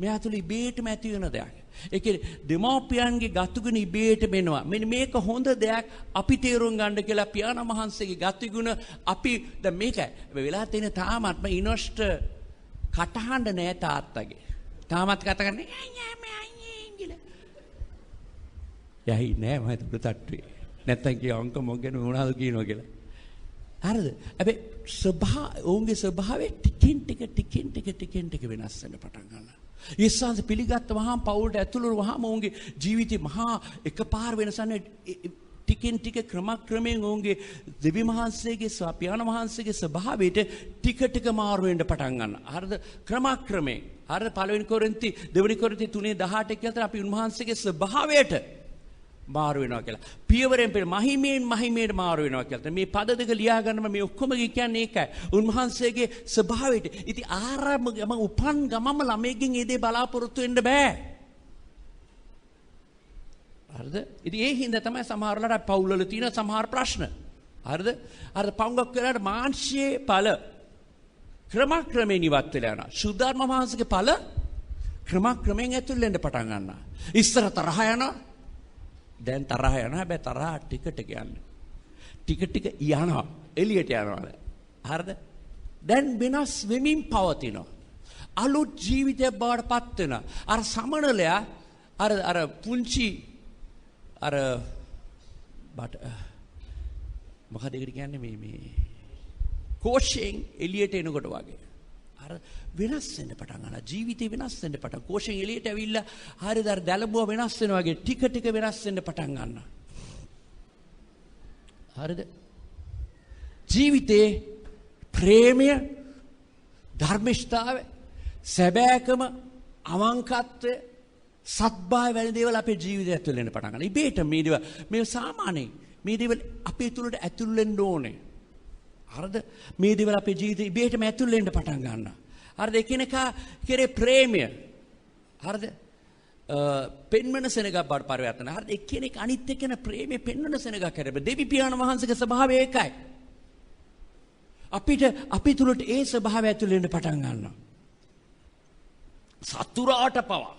[SPEAKER 1] මෙයා තුල ඉබේටම ඇති වෙන දෙයක්. ඒ කියන්නේ දෙමෝපියන්ගේ ගතුගුණ ඉබේට වෙනවා. මෙන්න මේක හොඳ දෙයක් අපි තේරුම් ගන්න කියලා පියාණන් වහන්සේගේ ගතුගුණ අපි දැන් මේක වෙලා තියෙන තාමත් ඉනොස්ට කටහඬ නෑ තාත්තගේ. තාමත් කතා කරන්නේ යහි නෑ මම හිතුව තට්ටුවේ. නැත්තම් කිය අංක මොකගෙන මොනවද කියනවා කියලා. හරිද? හැබැයි ඔවුන්ගේ ස්වභාවය ටිකෙන් ටික වෙනස් වෙන්න පටන් ගන්නවා. ඊස්සන්ස පිළිගත්ත වහාම පවුලට ඇතුළු වහාම ඔවුන්ගේ ජීවිතේ මහා එකපාර වෙනසන්නේ ටිකෙන් ටික ක්‍රමයෙන් ඔවුන්ගේ දෙවි මහන්සේගේ පියාණන් වහන්සේගේ ස්වභාවයට ටික මාරු වෙන්න පටන් ගන්නවා. හරිද? ක්‍රමයෙන්. හරිද? පළවෙනි කොරින්ති දෙවෙනි කොරින්ති 3:18 කියලා අපි උන්වහන්සේගේ ස්වභාවයට මාරු වෙනවා කියලා. පියවරෙන් මහිමයෙන් මාරු වෙනවා කියලා. මේ පද දෙක ලියා ගන්නම මේ ඔක්කොම කියන්නේ ඒකයි. උන්වහන්සේගේ ස්වභාවයට. ඉතින් ආරම්භ උපන් ගමම ළමයිගෙන් ඒ දේ බලාපොරොත්තු වෙන්න බෑ. හරිද? ඉතින් ඒ හින්දා තමයි සමහරවල්ලාට පවුල්වල තියෙන සමහර ප්‍රශ්න. හරිද? අර පංගක් වෙලාට මාංශයේ ඵල ක්‍රමයෙන් ඉවත් වෙලා යනවා. සුද්ධාත්ම වහන්සේගේ ඵල ක්‍රමයෙන් ඇතුල් වෙන්න පටන් ගන්නවා. ඉස්සර තරහ යනවා. දැන් තරහ යනවා. හැබැයි තරහ ටික යන්නේ. ටික යනවා. එළියට යනවා. හරිද? දැන් වෙනස් වෙමින් පවතිනවා. අලුත් ජීවිතයක් බවට පත් වෙනවා. අර සමනලයා අර පුංචි අර මොකද ඒකට කියන්නේ මේ කෝෂයෙන් එළියට එනකොට වගේ. අර වෙනස් වෙන්න පටන් ගන්නවා. ජීවිතේ වෙනස් වෙන්න පටන්. කෝෂයෙන් එළියට ඇවිල්ලා හරිද අර දැලබුව වෙනස් වෙනවා වගේ ටික වෙනස් වෙන්න පටන් ගන්නවා. හරිද? ජීවිතේ ප්‍රේමය, ධර්මිෂ්ඨතාවය, සැබෑකම, අවංකත්වය, සත්භාවය වැනි දේවල් අපේ ජීවිතය ඇතුළේ වෙන්න පටන් ගන්නවා. ඉබේට මේ දේවල් මේ සාමාන්‍යයි. මේ දේවල් අපේ තුලට ඇතුල් වෙන්න ඕනේ. හරිද? මේ දේවල් අපේ ජීවිතේ ඉබේටම ඇතුල් වෙන්න පටන් ගන්නවා. හරිද? එකිනෙකා කෙරේ ප්‍රේමය. හරිද? පෙන්වන සෙනගක් බවට පරිවර්තන. හරිද? එකිනෙක අනිත් එක්කෙන ප්‍රේමය පෙන්වන සෙනගක් හැරෙන්න. දෙවි පියාණන් වහන්සේගේ ස්වභාවය ඒකයි. අපි තුලට ඒ ස්වභාවය ඇතුල් වෙන්න පටන් ගන්නවා. සතුරාට පවා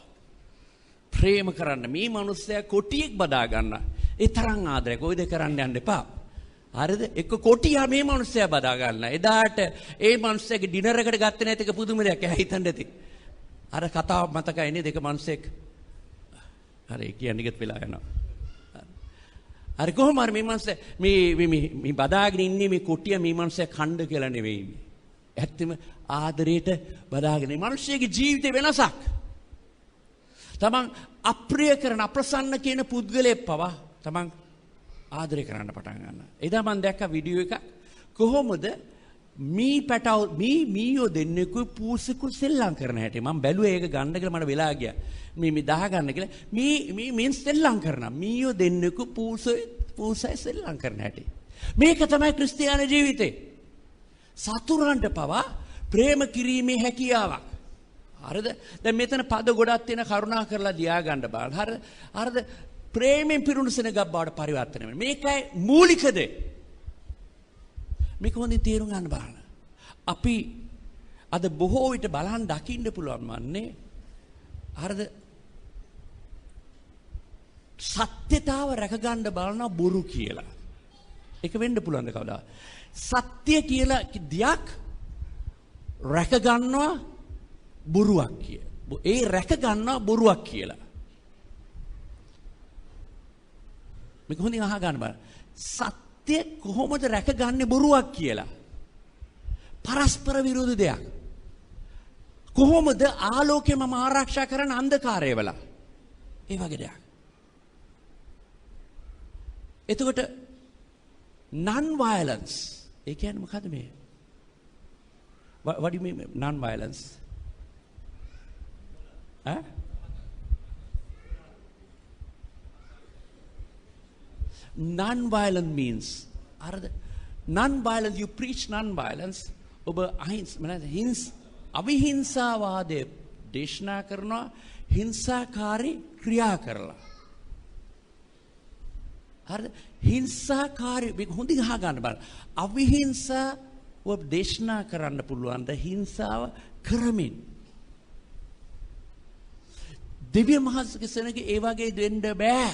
[SPEAKER 1] ප්‍රේම කරන්න මේ මිනිස්සයා කොටියෙක් බදා ගන්න. ඒ තරම් ආදරයක් ඔය දෙක කරන්න යන්න එපා. හරිද? එක කොටියා මේ මිනිස්සයා බදා ගන්න. එදාට ඒ මිනිස්සයාගේ ඩිනර් එකට ගත්තේ නැති එක පුදුම දෙයක්. එයා හිතන්න ඇති. අර කතාව මතකයි නේ දෙක මිනිස්සෙක්. හරි කියන්නේ ඉගත් වෙලා යනවා. හරි කොහොම හරි මේ මිනිස්සයා මේ බදාගෙන ඉන්නේ මේ කොටියා මේ මිනිස්සයා ඛණ්ඩ කියලා නෙවෙයි. ඇත්තම ආදරයට බදාගෙන මේ මිනිස්සයාගේ ජීවිතේ වෙනසක්. තමන් අප්‍රිය කරන අප්‍රසන්න කියන පුද්ගලයෙක් පවා තමන් ආදරය කරන්න පටන් ගන්නවා. එදා මම දැක්ක වීඩියෝ එකක් කොහොමද මීයෝ දෙන්නෙකු පූසෙකු සෙල්ලම් කරන හැටි. මම බැලුවේ ඒක ගන්න කියලා මට වෙලා ගියා. මේ දහ ගන්න කියලා මේ සෙල්ලම් කරනවා. මීයෝ දෙන්නෙකු පූසයි සෙල්ලම් කරන හැටි. මේක තමයි ක්‍රිස්තියානි ජීවිතේ. සතුරන්ට පවා ප්‍රේම කිරීමේ හැකියාවක්. හරිද? දැන් මෙතන පද ගොඩක් තියෙන කරුණා කරලා ලියා ගන්න බලන්න. හරිද? ප්‍රේමයෙන් පිරුණු සෙනගක් බවට පරිවර්තනය වෙනවා. මේකයි මූලිකද. මේක හොඳින් තේරුම් ගන්න බලන්න. අපි අද බොහෝ විට බලන් දකින්න පුළුවන් වන්නේ හරිද? සත්‍යතාව රැකගන්න බලන බොරු කියලා. ඒක වෙන්න පුළුවන්ද කවදා? සත්‍ය කියලා දෙයක් රැකගන්නවා බොරුවක් කිය. ඒ රැකගන්නවා බොරුවක් කියලා. මේක හොඳින් අහගන්න බලන්න. සත්‍ය කොහොමද රැකගන්නේ බොරුවක් කියලා? පරස්පර විරෝධ දෙයක්. කොහොමද ආලෝකය මම ආරක්ෂා කරන අන්ධකාරය වල? ඒ වගේ දෙයක්. එතකොට non violence ඒ කියන්නේ මොකද්ද මේ? What do you mean non violence? Non violent means non violence, you preach non violence. ඔබ අවිහිංසාවාදයේ දේශනා කරනවා හිංසාකාරී ක්‍රියා කරලා. හරිද? හිංසාකාරී මේක හොඳින් අහගන්න බලන්න. අවිහිංසාව දේශනා කරන්න පුළුවන් ද හිංසාව කරමින්? දිව්‍ය මහත්ගේ සෙනග ඒ වගේ දෙන්න බෑ.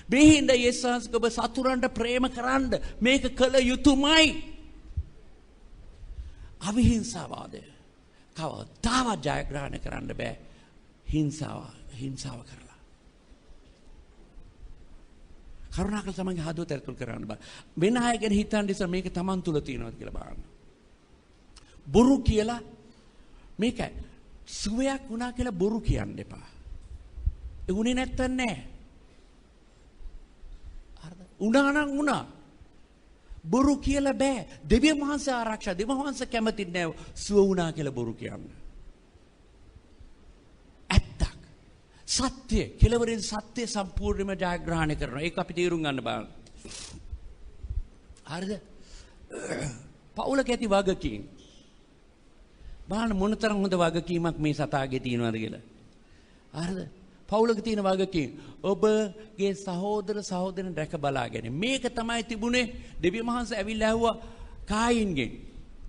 [SPEAKER 1] මේ හින්දා යේසුස් ඔබ සතුරන්ට ප්‍රේම කරන්න මේක කළ යුතුයමයි. අවිහිංසාවාදය කවදාවත් ජයග්‍රහණය කරන්න බෑ හිංසාව කරලා. කරුණාකර තමන්ගේ හදවත ඇතුල් කරන්න බෑ. වෙන අය ගැන හිතන්න ඉස්සර මේක තමන් තුල තියෙනවද කියලා බලන්න. බොරු කියලා මේකයි සුවයක් වුණා කියලා බොරු කියන්න එපා. ඒ උනේ නැත්තන් නෑ. හරිද? උනා නම් උනා. බොරු කියලා බෑ. දෙවියන් වහන්සේ ආරක්ෂා දෙවියන් වහන්සේ කැමති නෑ සුව වුණා කියලා බොරු කියන්න. ඇත්තක්. සත්‍ය කෙලවරින් සත්‍ය සම්පූර්ණයෙන්ම ජයග්‍රහණය කරනවා. ඒක අපි තේරුම් ගන්න බලන්න. හරිද? පවුලක ඇති වගකීම්. බලන්න මොනතරම් හොඳ වගකීමක් මේ සතාගේ තියෙනවද කියලා. හරිද? පවුලක තියෙන වගකීම්. ඔබගේ සහෝදර සහෝදරයන් රැක බලා ගැනීම. මේක තමයි තිබුණේ දෙවියන් වහන්සේ ඇවිල්ලා ඇහුවා කායින්ගෙන්.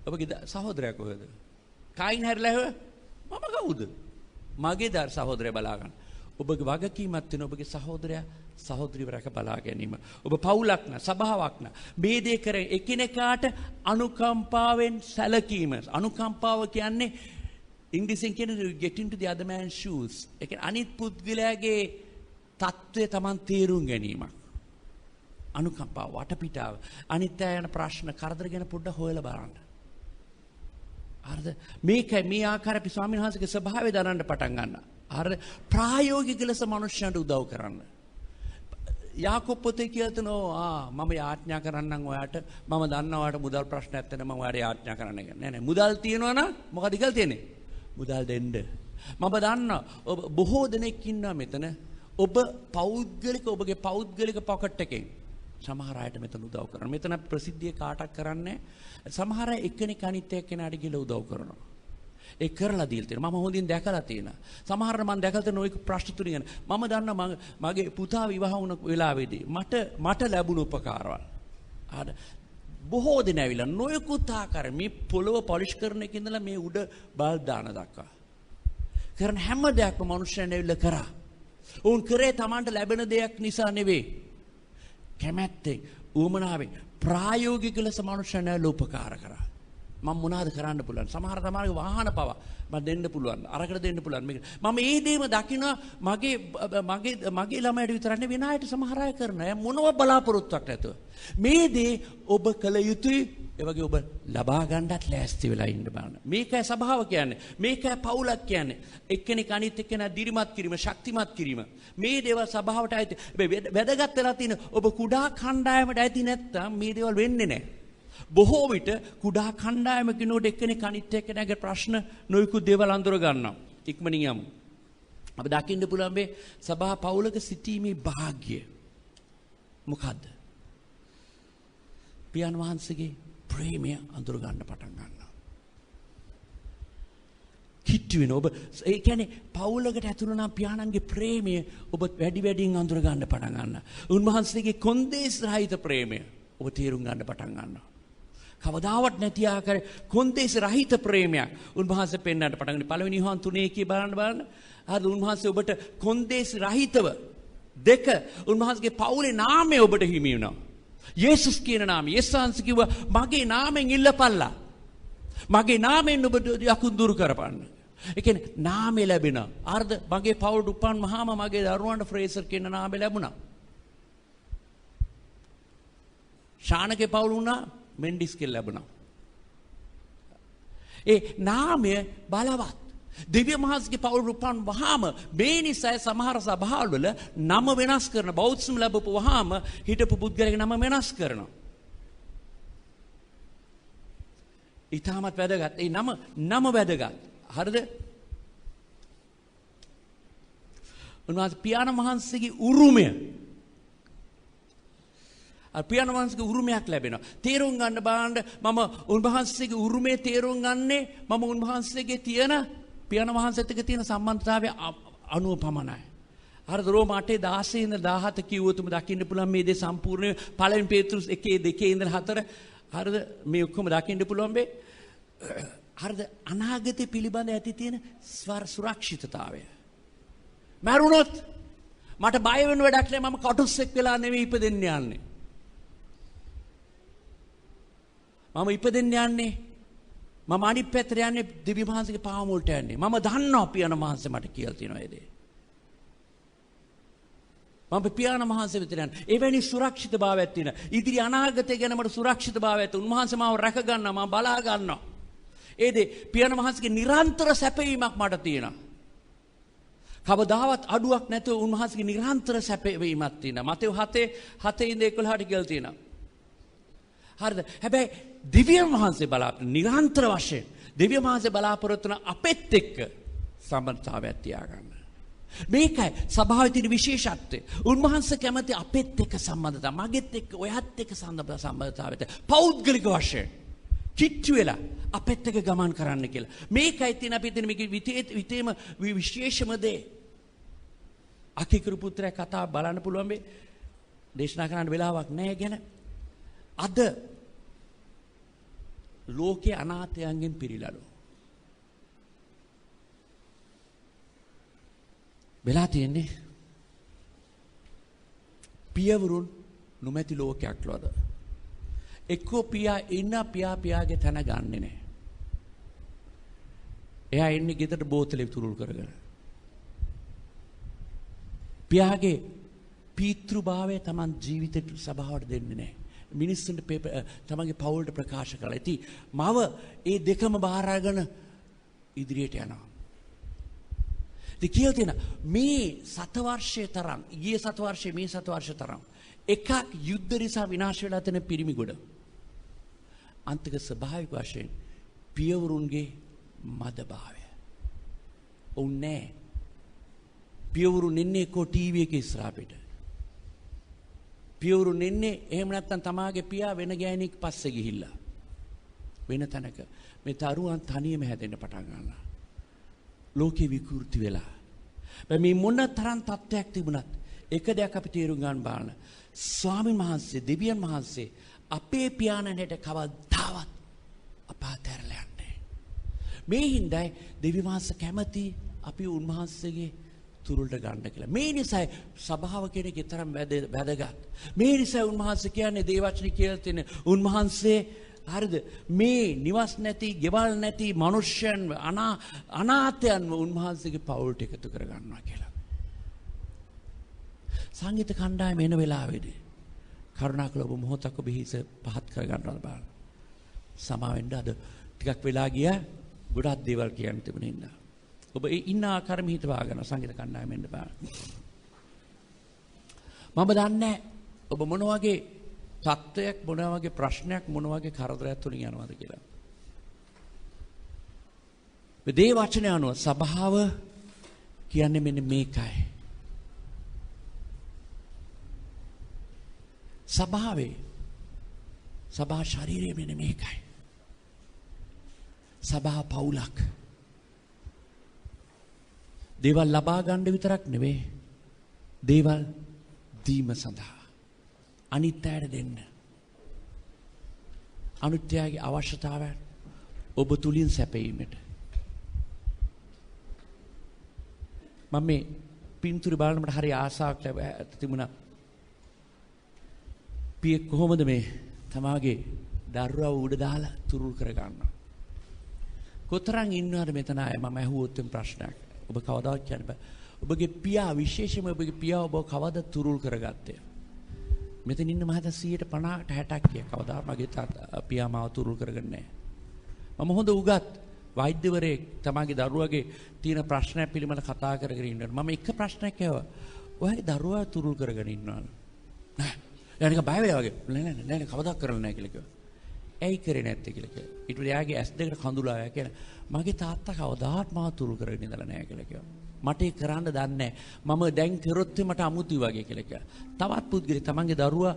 [SPEAKER 1] ඔබගේ සහෝදරයා කොහෙද? කායින් හැරිලා ඇහුවා මම කවුද? මගේ සහෝදරයා බලා ගන්න. ඔබගේ වගකීමක් තියෙන ඔබගේ සහෝදරයා සහෝදරියව රැක බලා ගැනීම. ඔබ පවුලක් න සභාවක් න මේ දේ කර එකිනෙකාට අනුකම්පාවෙන් සැලකීම. අනුකම්පාව කියන්නේ ඉංග්‍රීසියෙන් කියන්නේ get into the other man's shoes. ඒ කියන්නේ අනිත් පුද්ගලයාගේ තත්ත්වය Taman තේරුම් ගැනීමක්. අනුකම්පාව වටපිටාව. අනිත් අය යන ප්‍රශ්න කරදර ගැන පොඩ්ඩක් හොයලා බලන්න. හරිද? මේකයි මේ ආකාර අපි ස්වාමීන් වහන්සේගේ ස්වභාවය දරන්න පටන් ගන්නවා. හරිද? ප්‍රායෝගික ලෙස මනුෂ්‍යයන්ට උදව් කරන්න. යාකෝබ් පොතේ කියලා තනෝ මම යාඥා කරන්නම් ඔයාට මම දන්නවා ඔයාට මුදල් ප්‍රශ්න නැත්නම් මම ඔයාට යාඥා කරන්න කියලා. නෑ මුදල් තියෙනවා නම් මොකද කියලා තියෙන්නේ? මුදල් දෙන්න. මම දන්නවා ඔබ බොහෝ දෙනෙක් ඉන්නවා මෙතන ඔබ ඔබගේ පෞද්ගලික පොකට් එකෙන් සමහර අයට මෙතන උදව් කරනවා. මෙතන ප්‍රසිද්ධිය කාටක් කරන්නේ සමහර අය එක්කෙනෙක් අනිත් එක්කෙනාට ගිහලා උදව් කරනවා. ඒ කරලා දීලා තියෙනවා. මම හොඳින් දැකලා තියෙනවා. සමහර මම දැකලා තියෙන ওই ප්‍රශ්න තුලින් මම දන්නවා මගේ පුතා විවාහ වුණ වෙලාවේදී මට ලැබුණු උපකාරවල්. බොහෝ දෙනා ඇවිල්ලා නොයෙකුත් ආකාර මේ පොළව පොලිෂ් කරන එක ඉඳලා මේ උඩ බල් දාන දක්වා. කරන හැම දෙයක්ම මිනිස්සුන් ඇවිල්ලා කරා. උන් කරේ Tamanට ලැබෙන දෙයක් නිසා නෙවෙයි. කැමැත්තෙන් උවමනාවෙන් ප්‍රායෝගික ලෙස මිනිස්සුන් ඇවිල්ලා උපකාර කරා. මම මොනවද කරන්න පුළුවන්? සමහර තමයිගේ වාහන පවා මම දෙන්න පුළුවන්. අරකට දෙන්න පුළුවන්. මේක මම මේ දේම දකිනවා මගේ ළමයට විතරක් නෙවෙයි වෙන අයට සමහර අය කරනවා. මොනව බලාපොරොත්තුවක් නැතුව. මේ දේ ඔබ කළ යුතුයි. ඒ වගේ ඔබ ලබා ගන්නත් ලෑස්ති වෙලා ඉන්න බලන්න. මේකයි සභාව කියන්නේ. මේකයි පවුලක් කියන්නේ. එක්කෙනෙක් අනිත් එක්කෙනා දිරිමත් කිරීම, ශක්තිමත් කිරීම. මේ දේවල් සභාවට ඇති. වැදගත් වෙලා තියෙන ඔබ කුඩා කණ්ඩායමට ඇති නැත්තම් මේ දේවල් වෙන්නේ නැහැ. බොහෝ විට කුඩා කණ්ඩායමකිනෝට එක්කෙනෙක් අනිත් එක්කෙනාගේ ප්‍රශ්න නොයෙකුත් දේවල් අඳුර ගන්නවා. ඉක්මනින් යමු. අපි දකින්න පුළුවන් මේ සභා පවුලක සිටීමේ වාග්ය මොකද්ද? පියාණන් වහන්සේගේ ප්‍රේමය අඳුර ගන්න පටන් ගන්නවා. කිට්ටු වෙනවා. ඔබ ඒ කියන්නේ පවුලකට ඇතුළු වුණා පියාණන්ගේ ප්‍රේමය ඔබ වැඩි වැඩියෙන් අඳුර ගන්න පටන් ගන්නවා. උන්වහන්සේගේ කොන්දේස් රහිත ප්‍රේමය ඔබ තේරුම් ගන්න පටන් ගන්නවා. කවදාවත් නැති ආකාර කොන්දේස් රහිත ප්‍රේමයක් උන්වහන්සේ පෙන්වන්නට පටන් ගන්න. පළවෙනි යෝහන් 3:1 බලන්න. අර උන්වහන්සේ ඔබට කොන්දේස් රහිතව දෙක උන්වහන්සේගේ පවුලේ නාමය ඔබට හිමි වෙනවා. යේසුස් කියන නාමය. යේසුස් කිව්වා මගේ නාමයෙන් ඉල්ලපල්ලා. මගේ නාමයෙන් ඔබ යකුන් දුරු කරපන්න. ඒ කියන්නේ නාමය ලැබෙනවා. අර්ධ මගේ පවුලට උපන් මහාම මගේ දරුවන්ට ෆ්‍රේසර් කියන නාමය ලැබුණා. ශානගේ පවුල වුණා මෙන්ඩිස් කියලා ලැබුණා. ඒ නාමය බලවත්. දිව්‍ය මහත්ගේ පවුල උපන් වහාම මේ නිසා සමහර සභාවල නම වෙනස් කරන බෞද්ධසම ලැබපු වහාම හිටපු පුද්ගලයාගේ නම වෙනස් කරනවා. ඊටමත් වැදගත්. ඒ නම වැදගත්. හරිද? උන්වහන්සේ පියාණන් වහන්සේගේ උරුමය පියාණන් වහන්සේගේ උරුමයක් ලැබෙනවා. තේරුම් ගන්න බාන්න මම උන්වහන්සේගේ උරුමේ තේරුම් ගන්නේ මම උන්වහන්සේගේ තියෙන පියාණන් වහන්සේත් එක්ක තියෙන සම්බන්ධතාවය අනුව පමණයි. හරිද? රෝම 8:16 ඉඳලා 17 කිව්වොතුම දකින්න පුළුවන් මේ දේ සම්පූර්ණ පළවෙනි පේතෘස් 1:2 ඉඳලා 4 හරිද? මේ ඔක්කොම දකින්න පුළුවන් මේ හරිද? අනාගතය පිළිබඳ ඇති තියෙන සුරක්ෂිතතාවය. මරුණොත් මට බය වෙන වැඩක් නෑ. මම කටුස්සෙක් වෙලා නෙවෙයි ඉපදෙන්න යන්නේ. මම ඉපදෙන්න යන්නේ මම අනිත් පැත්තට යන්නේ දිව්‍ය මහන්සේගේ පාව මුලට යන්නේ. මම දන්නවා පියාණන් වහන්සේ මට කියලා තියෙනවා ඒ දේ. මම පියාණන් වහන්සේ වෙත යන්නේ. එවැනි සුරක්ෂිතභාවයක් තියෙන. ඉදිරි අනාගතය ගැන මට සුරක්ෂිතභාවයක් තියෙන. උන්වහන්සේ මාව රැක ගන්නවා, මම බලා ගන්නවා. ඒ දේ පියාණන් වහන්සේගේ නිරන්තර සැපවීමක් මට තියෙනවා. කවදාවත් අඩුවක් නැතුව උන්වහන්සේගේ නිරන්තර සැපවීමක් තියෙනවා. මතෙව් 7:11 කියලා තියෙනවා. හරිද? හැබැයි දිව්‍ය වහන්සේ නිරන්තර වශයෙන් දිව්‍ය වහන්සේ බලාපොරොත්තු වන අපෙත් එක්ක සම්බන්ධතාවයක් තියාගන්න. මේකයි සභාවේ තියෙන විශේෂත්වය. උන්වහන්සේ කැමති අපෙත් එක්ක සම්බන්ධතාව, මගෙත් එක්ක ඔයත් එක්ක සම්බන්ධතාවයට පෞද්ගලික වශයෙන් කිට්ටු වෙලා අපෙත් එක්ක ගමන් කරන්න කියලා. මේකයි තියෙන අපි තියෙන මේක විතේම විශේෂම දේ. අකිකරු පුත්‍රයා කතාව බලන්න පුළුවන් මේ දේශනා කරන්න වෙලාවක් නැහැ ගැන. අද ලෝකේ අනාථයන්ගෙන් පිරීලලු. වෙලා තියෙන්නේ පියවරුන් නොමැති ලෝකයක් ලොද. එක්කෝ පියා ඉන්න පියාගේ තැන ගන්නෙ නෑ. එයා ඉන්නේ ගෙදරට බෝතලෙ තුරුල් කරගෙන. පියාගේ පීතෘභාවය Taman ජීවිතේට සබාවට දෙන්නේ නෑ. මිනිස්සුන්ට තමන්ගේ පවුලට ප්‍රකාශ කළා. ඉතින් මව ඒ දෙකම බාර අරගෙන ඉදිරියට යනවා. ඉතින් කියලා තියෙන මේ 7 වර්ෂයේ තරම්, ඊයේ 7 වර්ෂයේ මේ 7 වර්ෂ තරම් එකක් යුද්ධ නිසා විනාශ වෙලා තියෙන පිරිමි ගොඩ. අන්තික ස්වභාවික වශයෙන් පියවරුන්ගේ මදභාවය. ඔන්නේ පියවරුන් ඉන්නේ කො ටීවී එකේ ඉස්සරහා පිට. පියවරුන් ඉන්නේ එහෙම නැත්නම් තමාගේ පියා වෙන ගෑණියෙක් පස්සේ ගිහිල්ලා වෙන තැනක මේ තරුවන් තනියම හැදෙන්න පටන් ගන්නවා. ලෝකේ විකෘති වෙලා. මේ මොන තරම් තත්ත්වයක් තිබුණත් එක දෙයක් අපි තේරුම් ගන්න බාන. ස්වාමීන් වහන්සේ, දෙවියන් වහන්සේ අපේ පියාණන්ට කවදාවත් අපාතැරලා යන්නේ. මේ හින්දායි දෙවි වහන්සේ කැමති අපි උන්වහන්සේගේ තුරුල්ට ගන්න කියලා. මේ නිසා සභාව කෙනෙක්ගේ තරම් වැදගත්. මේ නිසා උන්වහන්සේ කියන්නේ දේවචනේ කියලා තියෙන උන්වහන්සේ හරිද මේ නිවස් නැති, ගෙවල් නැති මිනිස්යන් අනාථයන්ව උන්වහන්සේගේ පවුලට එකතු කර ගන්නවා කියලා. සංගීත කණ්ඩායම එන වෙලාවේදී කරුණාකර ඔබ මොහොතක් ඔබ හිස පහත් කර ගන්නවා බලන්න. සමාවෙන්න අද ටිකක් වෙලා ගියා. ගොඩක් දේවල් කියන්න තිබුණේ ඉන්නා. ඔබ ඉන්න ආකාරෙම හිතවා ගන්න සංගීත කණ්ඩායමෙන් එන්න බලන්න. මම දන්නේ ඔබ මොන වගේ තත්ත්වයක්, මොන වගේ ප්‍රශ්නයක්, මොන වගේ කරදරයක් තුලින් යනවද කියලා. මේ දේ වචනය අනුව සභාව කියන්නේ මෙන්න මේකයි. සභා ශරීරය මෙන්න මේකයි. සභා පවුලක්. දේවල් ලබා ගන්න විතරක් නෙවෙයි. දේවල් දීම සඳහා අනිත් අයට දෙන්න. අනුත්‍යයේ අවශ්‍යතාවයන් ඔබ තුලින් සැපයීමට. මම මේ පින්තූරය බලනකොට හරි ආසාවක් තිබුණා. පියෙක් කොහොමද මේ තමාගේ දරුවව උඩ දාලා තුරුල් කර ගන්නවා. කොතරම් ඉන්නවද මෙතන අය මම අහුවොත් ප්‍රශ්නයක්. ඔබ කවදාවත් කියන්න බෑ. ඔබගේ පියා විශේෂයෙන්ම ඔබගේ පියා ඔබ කවද තුරුල් කරගත්තේ? මෙතන ඉන්න මහතා 50ට 60ක් කිය කවදා මගේ පියා මාව තුරුල් කරගන්නේ නැහැ. මම හොඳ උගත් වෛද්‍යවරයෙක් තමගේ දරුවගේ තියෙන ප්‍රශ්නයක් පිළිබඳව කතා කරගෙන ඉන්නවා. මම එක ප්‍රශ්නයක් ඇහුවා. ඔයාගේ දරුවා තුරුල් කරගෙන ඉන්නවද? නෑ. යානික බය වෙලා වගේ. නෑ කවදාවත් කරලා නැහැ කියලා කිව්වා. ඇයි කරේ නැත්තේ කියලා කිව්වා. ඊට පස්සේ යාගේ ඇස් දෙකට කඳුළු ආවා කියලා. මගේ තාත්තා කවදාවත් මාව තුරුල් කරගෙන ඉඳලා නැහැ කියලා කිව්වා. මට ඒක කරන්න දන්නේ නැහැ. මම දැන් කරොත් මට අමුතුයි වගේ කියලා කිව්වා. තවත් පුද්ගලෙක් තමන්ගේ දරුවා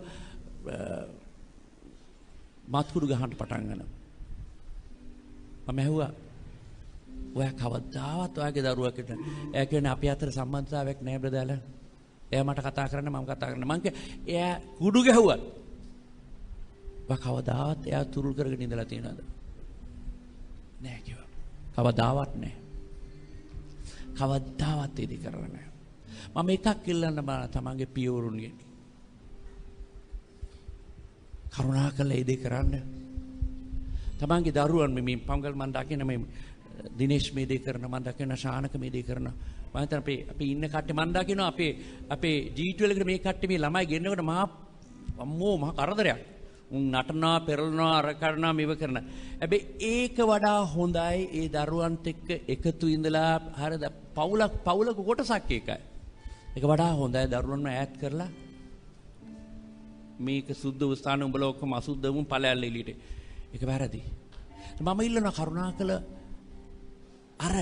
[SPEAKER 1] මාත්කුඩු ගහන්න පටන් ගන්නවා. මම ඇහුවා ඔයා කවදාවත් ඔයාගේ දරුවා කිව්ට එයා කියන්නේ අපි අතර සම්බන්ධතාවයක් නැහැ බ්‍රදර්ලා. එයා මට කතා කරන්න මම කතා කරන්න. මං එයා කුඩු ගැහුවා. ඔයා කවදාවත් එයා තුරුල් කරගෙන ඉඳලා තියෙනවද? නැහැ කිව්වා. කවදාවත් නැහැ. කවදාවත් ඉදි කරලා නැහැ. මම එකක් ඉල්ලන්න බෑ තමන්ගේ පියවරුන්ගෙන්. කරුණාකරලා ඉදි කරන්න. තමන්ගේ දරුවන් මේ පංගල් මන් දකින්න මේ දිනේෂ් මේ දේ කරන මන් දකින්න ශානක මේ දේ කරන මම හිතන අපි ඉන්න කට්ටිය මන් දකින්න අපේ G12 එකට මේ කට්ටිය මේ ළමයි ගෙන්නකොට මහා කරදරයක්. උන් නටනවා පෙරලනවා අර කරනවා මේව කරනවා. හැබැයි ඒක වඩා හොඳයි ඒ දරුවන්ට එක්ක එකතු ඉඳලා හරිද පවුලක කොටසක් එකයි. ඒක වඩා හොඳයි දරුවන්ව ඈත් කරලා මේක සුද්ධ ස්ථාන උඹලා ඔක්කොම අසුද්ධ වුන් ඵලයල් එළියට. ඒක වැරදි. මම ඉල්ලන කරුණාකල අර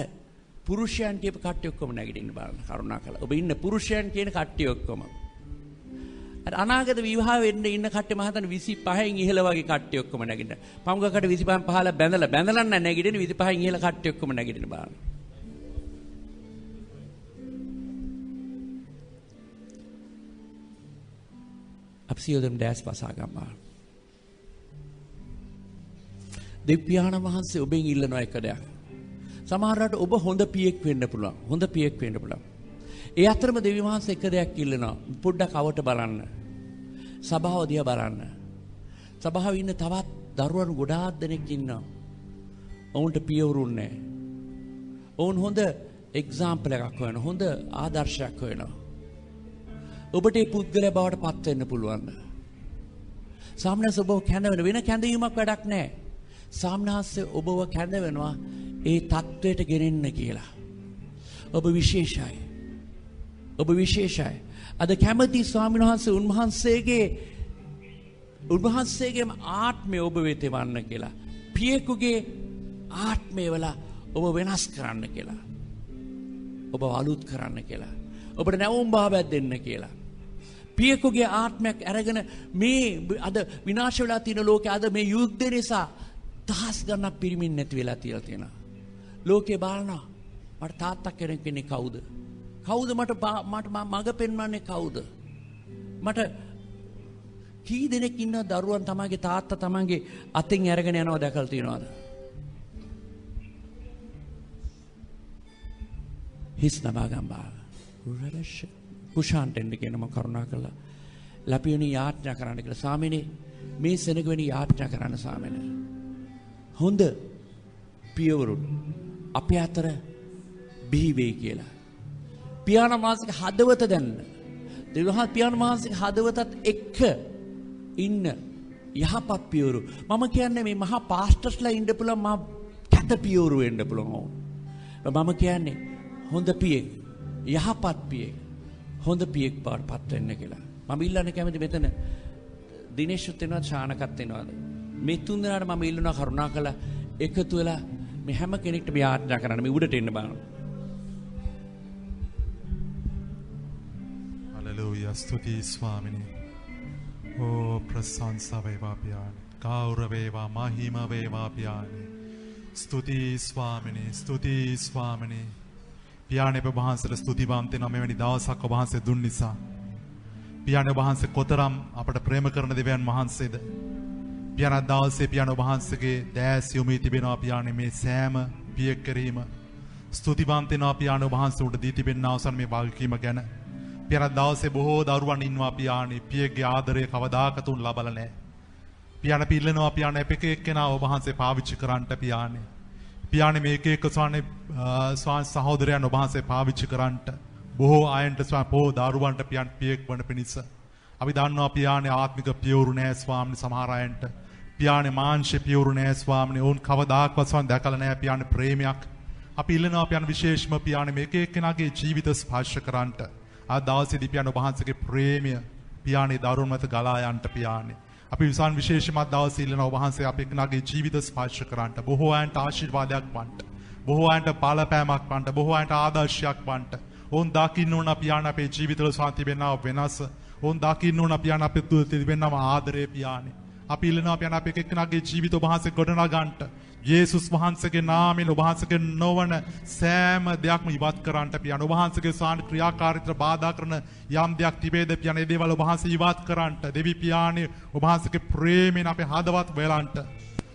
[SPEAKER 1] පුරුෂයන් කියප කට්ටිය ඔක්කොම නැගිටින්න බලන්න කරුණාකල. ඔබ ඉන්න පුරුෂයන් කියන කට්ටිය ඔක්කොම අනාගත විවාහ වෙන්න ඉන්න කට්ටිය මම හිතන්නේ 25න් ඉහළ වගේ කට්ටිය ඔක්කොම නැගිටින්න. පමුගකට 25න් පහළ බැඳලා නැගිටින්න 25න් ඉහළ කට්ටිය ඔක්කොම නැගිටින්න බලන්න. අපි සියලුම දැස් වසා ගන්නවා. දෙවියන් වහන්සේ ඔබෙන් ඉල්ලන එක දෙයක්. සමහරවිට ඔබ හොඳ පියෙක් වෙන්න පුළුවන්. හොඳ පියෙක් වෙන්න පුළුවන්. ඒ අතරම දෙවියන් වහන්සේ එක දෙයක් ඉල්ලනවා. පොඩ්ඩක් අවට බලන්න. සභාව දිහා බලන්න. සභාවේ ඉන්න තවත් දරුවරු ගොඩාක් දෙනෙක් ඉන්නවා. ඔවුන්ට පියවරුන් නැහැ. ඔවුන් හොඳ එක්සැම්පල් එකක් හොයන හොඳ ආදර්ශයක් හොයනවා. ඔබට මේ පුද්ගලයා බවට පත් වෙන්න පුළුවන්. සාමනස ඔබව කැඳවෙන වෙන කැඳවීමක් වැඩක් නැහැ. සාමනහස්සේ ඔබව කැඳවෙනවා ඒ தത്വයට ගෙනෙන්න කියලා. ඔබ විශේෂයි. ඔබ විශේෂයි. අද කැමති ස්වාමීන් වහන්සේ උන්වහන්සේගේම ආත්මය ඔබ වෙත වන්න කියලා. පියෙකුගේ ආත්මය වල ඔබ වෙනස් කරන්න කියලා. ඔබ අලුත් කරන්න කියලා. ඔබට නැවුම් භාවයක් දෙන්න කියලා. පියෙකුගේ ආත්මයක් අරගෙන මේ අද විනාශ වෙලා තියෙන ලෝකේ අද මේ යුද්ධය නිසා දහස් ගණනක් පිරිමින් නැති වෙලා තියලා තියෙනවා. ලෝකේ බලනවා මට තාත්තා කෙනෙක් ඉන්නේ කවුද? කවුද මට මඟ පෙන්වන්නේ කවුද? මට කී දෙනෙක් ඉන්න දරුවන් තමයිගේ තාත්තා තමයිගේ අතින් අරගෙන යනවා දැකලා තියෙනවද? හිස් නමා ගම්බා. කුෂාන්ට එන්න කියන මම කරුණා කළා. ලැබියුණි යාඥා කරන්න කියලා සාමිනේ මේ සෙනගවෙනි යාඥා කරන්න සාමිනේ. හොඳ පියවරුන් අපේ අතර බිහි වෙයි කියලා. පියාණන් වහන්සේගේ හදවත දැන්න. දෙවියන් පියාණන් වහන්සේගේ හදවතත් එක්ක ඉන්න යහපත් පියවරු. මම කියන්නේ මේ මහා පාස්ටර්ස්ලා ඉන්න පුළුවන් මහා කැත පියවරු වෙන්න පුළුවන්. මම කියන්නේ හොඳ පියෙක්, යහපත් පියෙක්, හොඳ පියෙක් බවටපත් වෙන්න කියලා. මම ඉල්ලන්නේ කැමති මෙතන දිනේෂුත් වෙනවා, ශානකත් වෙනවාද? මේ තුන් දෙනාට මම ඉල්ලනවා කරුණාකරලා එකතු වෙලා මේ හැම කෙනෙක්ටම යාඥා කරන්න මේ උඩට එන්න බලන්න.
[SPEAKER 3] Hallelujah. Stuti Swamini. Oh, prasansa veva piyani. Gaura veva, mahima veva piyani. Stuti Swamini. Stuti Swamini. පියාණන් ඔබ වහන්සේට ස්තුතිවන්ත වෙනවා මෙවැනි දවසක් ඔබ වහන්සේ දුන් නිසා. පියාණන් ඔබ වහන්සේ කොතරම් අපට ප්‍රේම කරන දෙවියන් වහන්සේද. පියාණන් දවසේ පියාණන් ඔබ වහන්සේගේ දැස් යොමු තිබෙනවා පියාණන් මේ සෑම පියෙක් කෙරෙහිම ස්තුතිවන්ත වෙනවා පියාණන් ඔබ වහන්සේ උඩ දී තිබෙන අවසන් මේ වාග්කීම ගැන. පියාණන් දවසේ බොහෝ දරුවන් ඉන්නවා පියාණන් පියෙක්ගේ ආදරය කවදාකවත් උන් ලබලා නැහැ. පියාණන් පිල්ලනවා පියාණන් එක එක්කෙනා ඔබ වහන්සේ පාවිච්චි කරන්නට පියාණන්. පියාණන් මේක එක ස්වාමීන් සහෝදරයන් ඔබ වහන්සේ පාවිච්චි කරන්නට බොහෝ අයන්ට බොහෝ දරුවන්ට පියාණන් පියෙක් වන පිණිස අපි දන්නවා පියාණන් ආත්මික පියවරු නැහැ ස්වාමීන් සමහර අයන්ට පියාණන් මාංශ පියවරු නැහැ ස්වාමීන් ඕන් කවදාකවත් ස්වාමීන් දැකලා නැහැ පියාණන් ප්‍රේමයක් අපි ඉල්ලනවා පියාණන් විශේෂම පියාණන් මේක එක්කෙනාගේ ජීවිත ස්පර්ශ කරන්නට ආ දවසේදී පියාණන් ඔබ වහන්සේගේ ප්‍රේමය පියාණන් දරුවන් මත ගලා යන්නට පියාණන් අපි විසන් විශේෂම දවසේ ඉල්ලනවා ඔබ වහන්සේ අපේ එක්කෙනාගේ ජීවිත ස්පර්ශ කරන්නට බොහෝ අයන්ට ආශිර්වාදයක් වන්නට බොහෝ අයන්ට පාලපෑමක් වන්නට බොහෝ අයන්ට ආදර්ශයක් වන්නට ඕන් දකින්න ඕන පියාණන් අපේ ජීවිතවල සාන්ති වෙනවා වෙනස ඕන් දකින්න ඕන පියාණන් අපේ තුල තිබෙනවා ආදරය පියාණන් අපි ඉල්ලනවා පියාණන් අපේ එක්කෙනාගේ ජීවිත ඔබ වහන්සේ ගොඩනගන්නට යේසුස් වහන්සේගේ නාමයෙන් ඔබ වහන්සේගේ නොවන සෑම දෙයක්ම ඉවත් කරන්නට පියාණන් ඔබ වහන්සේගේ සාන ක්‍රියාකාරීත්වයට බාධා කරන යම් දෙයක් තිබේද පියාණන් ඒ දේවල් ඔබ වහන්සේ ඉවත් කරන්නට දෙවි පියාණන් ඔබ වහන්සේගේ ප්‍රේමයෙන් අපේ හදවත් වෙලන්ට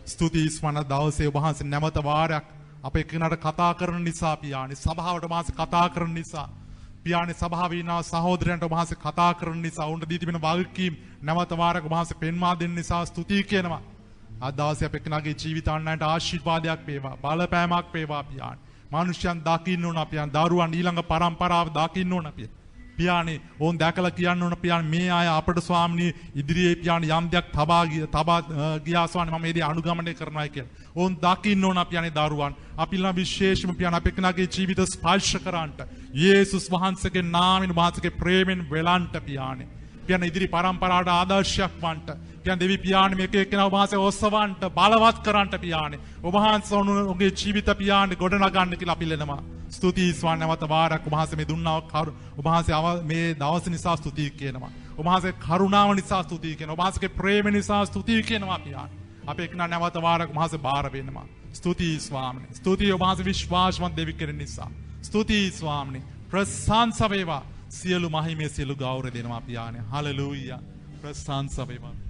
[SPEAKER 3] ස්තුතියි ස්වන දවසේ ඔබ වහන්සේ නැවත වාරයක් අපේ එක්කෙනාට කතා කරන නිසා පියාණන් සභාවට ඔබ වහන්සේ කතා කරන නිසා පියාණන් සභාවේ ඉන්න සහෝදරයන්ට ඔබ වහන්සේ කතා කරන නිසා උන්ට දී තිබෙන වගකීම් නැවත වාරයක් ඔබ වහන්සේ පෙන්වා දෙන්න නිසා ස්තුතියි කියනවා අද දවසේ අපේ එක්කෙනාගේ ජීවිතාන්නයට ආශිර්වාදයක් වේවා බලපෑමක් වේවා පියාණන් මිනිස්යන් දකින්න ඕන පියාණන් දරුවන් ඊළඟ පරම්පරාව දකින්න ඕන පියාණන් ඕන් දැකලා කියන්න ඕන පියාණන් මේ අය අපට ස්වාමිනී ඉදිරියේ පියාණන් යම් දෙයක් තබා ගියා ස්වාමීනි මම මේ දේ අනුගමනය කරනවා කියලා ඕන් දකින්න ඕන පියාණන් දරුවන් අපි ළඟ විශේෂම පියාණන් අපේ එක්කෙනාගේ ජීවිත ස්පර්ශ කරන්නට යේසුස් වහන්සේගේ නාමයෙන් වහන්සේගේ ප්‍රේමෙන් වෙලන්ට පියාණන් පියාණන් ඉදිරි පරම්පරාවට ආදර්ශයක් වන්නට පියාණන් දෙවි පියාණන් මේක එක්කෙනා ඔබ වහන්සේ ඔස්සවන්නට බලවත් කරන්නට පියාණන් ඔබ වහන්සේ ඔබගේ ජීවිත පියාණන් ගොඩනගන්න කියලා අපි ඉල්ලනවා ස්තුතියි ස්වාමීන් නැවත වාරයක් ඔබ වහන්සේ මේ දුන්නා ඔබ වහන්සේ මේ දවස් නිසා ස්තුතියි කියනවා ඔබ වහන්සේ කරුණාව නිසා ස්තුතියි කියනවා ඔබ වහන්සේගේ ප්‍රේම නිසා ස්තුතියි කියනවා පියාණන් අපේ එක්කෙනා නැවත වාරයක් ඔබ වහන්සේ බාර වෙනවා ස්තුතියි ස්වාමීන් ස්තුතියි ඔබ වහන්සේ විශ්වාසවන්ත දෙවි කෙරෙන නිසා ස්තුතියි ස්වාමීන් ප්‍රශංසා වේවා සියලු මහිමේ සියලු ගෞරව දෙනවා පියාණන් හලෙලූයා ප්‍රශංසා වේවා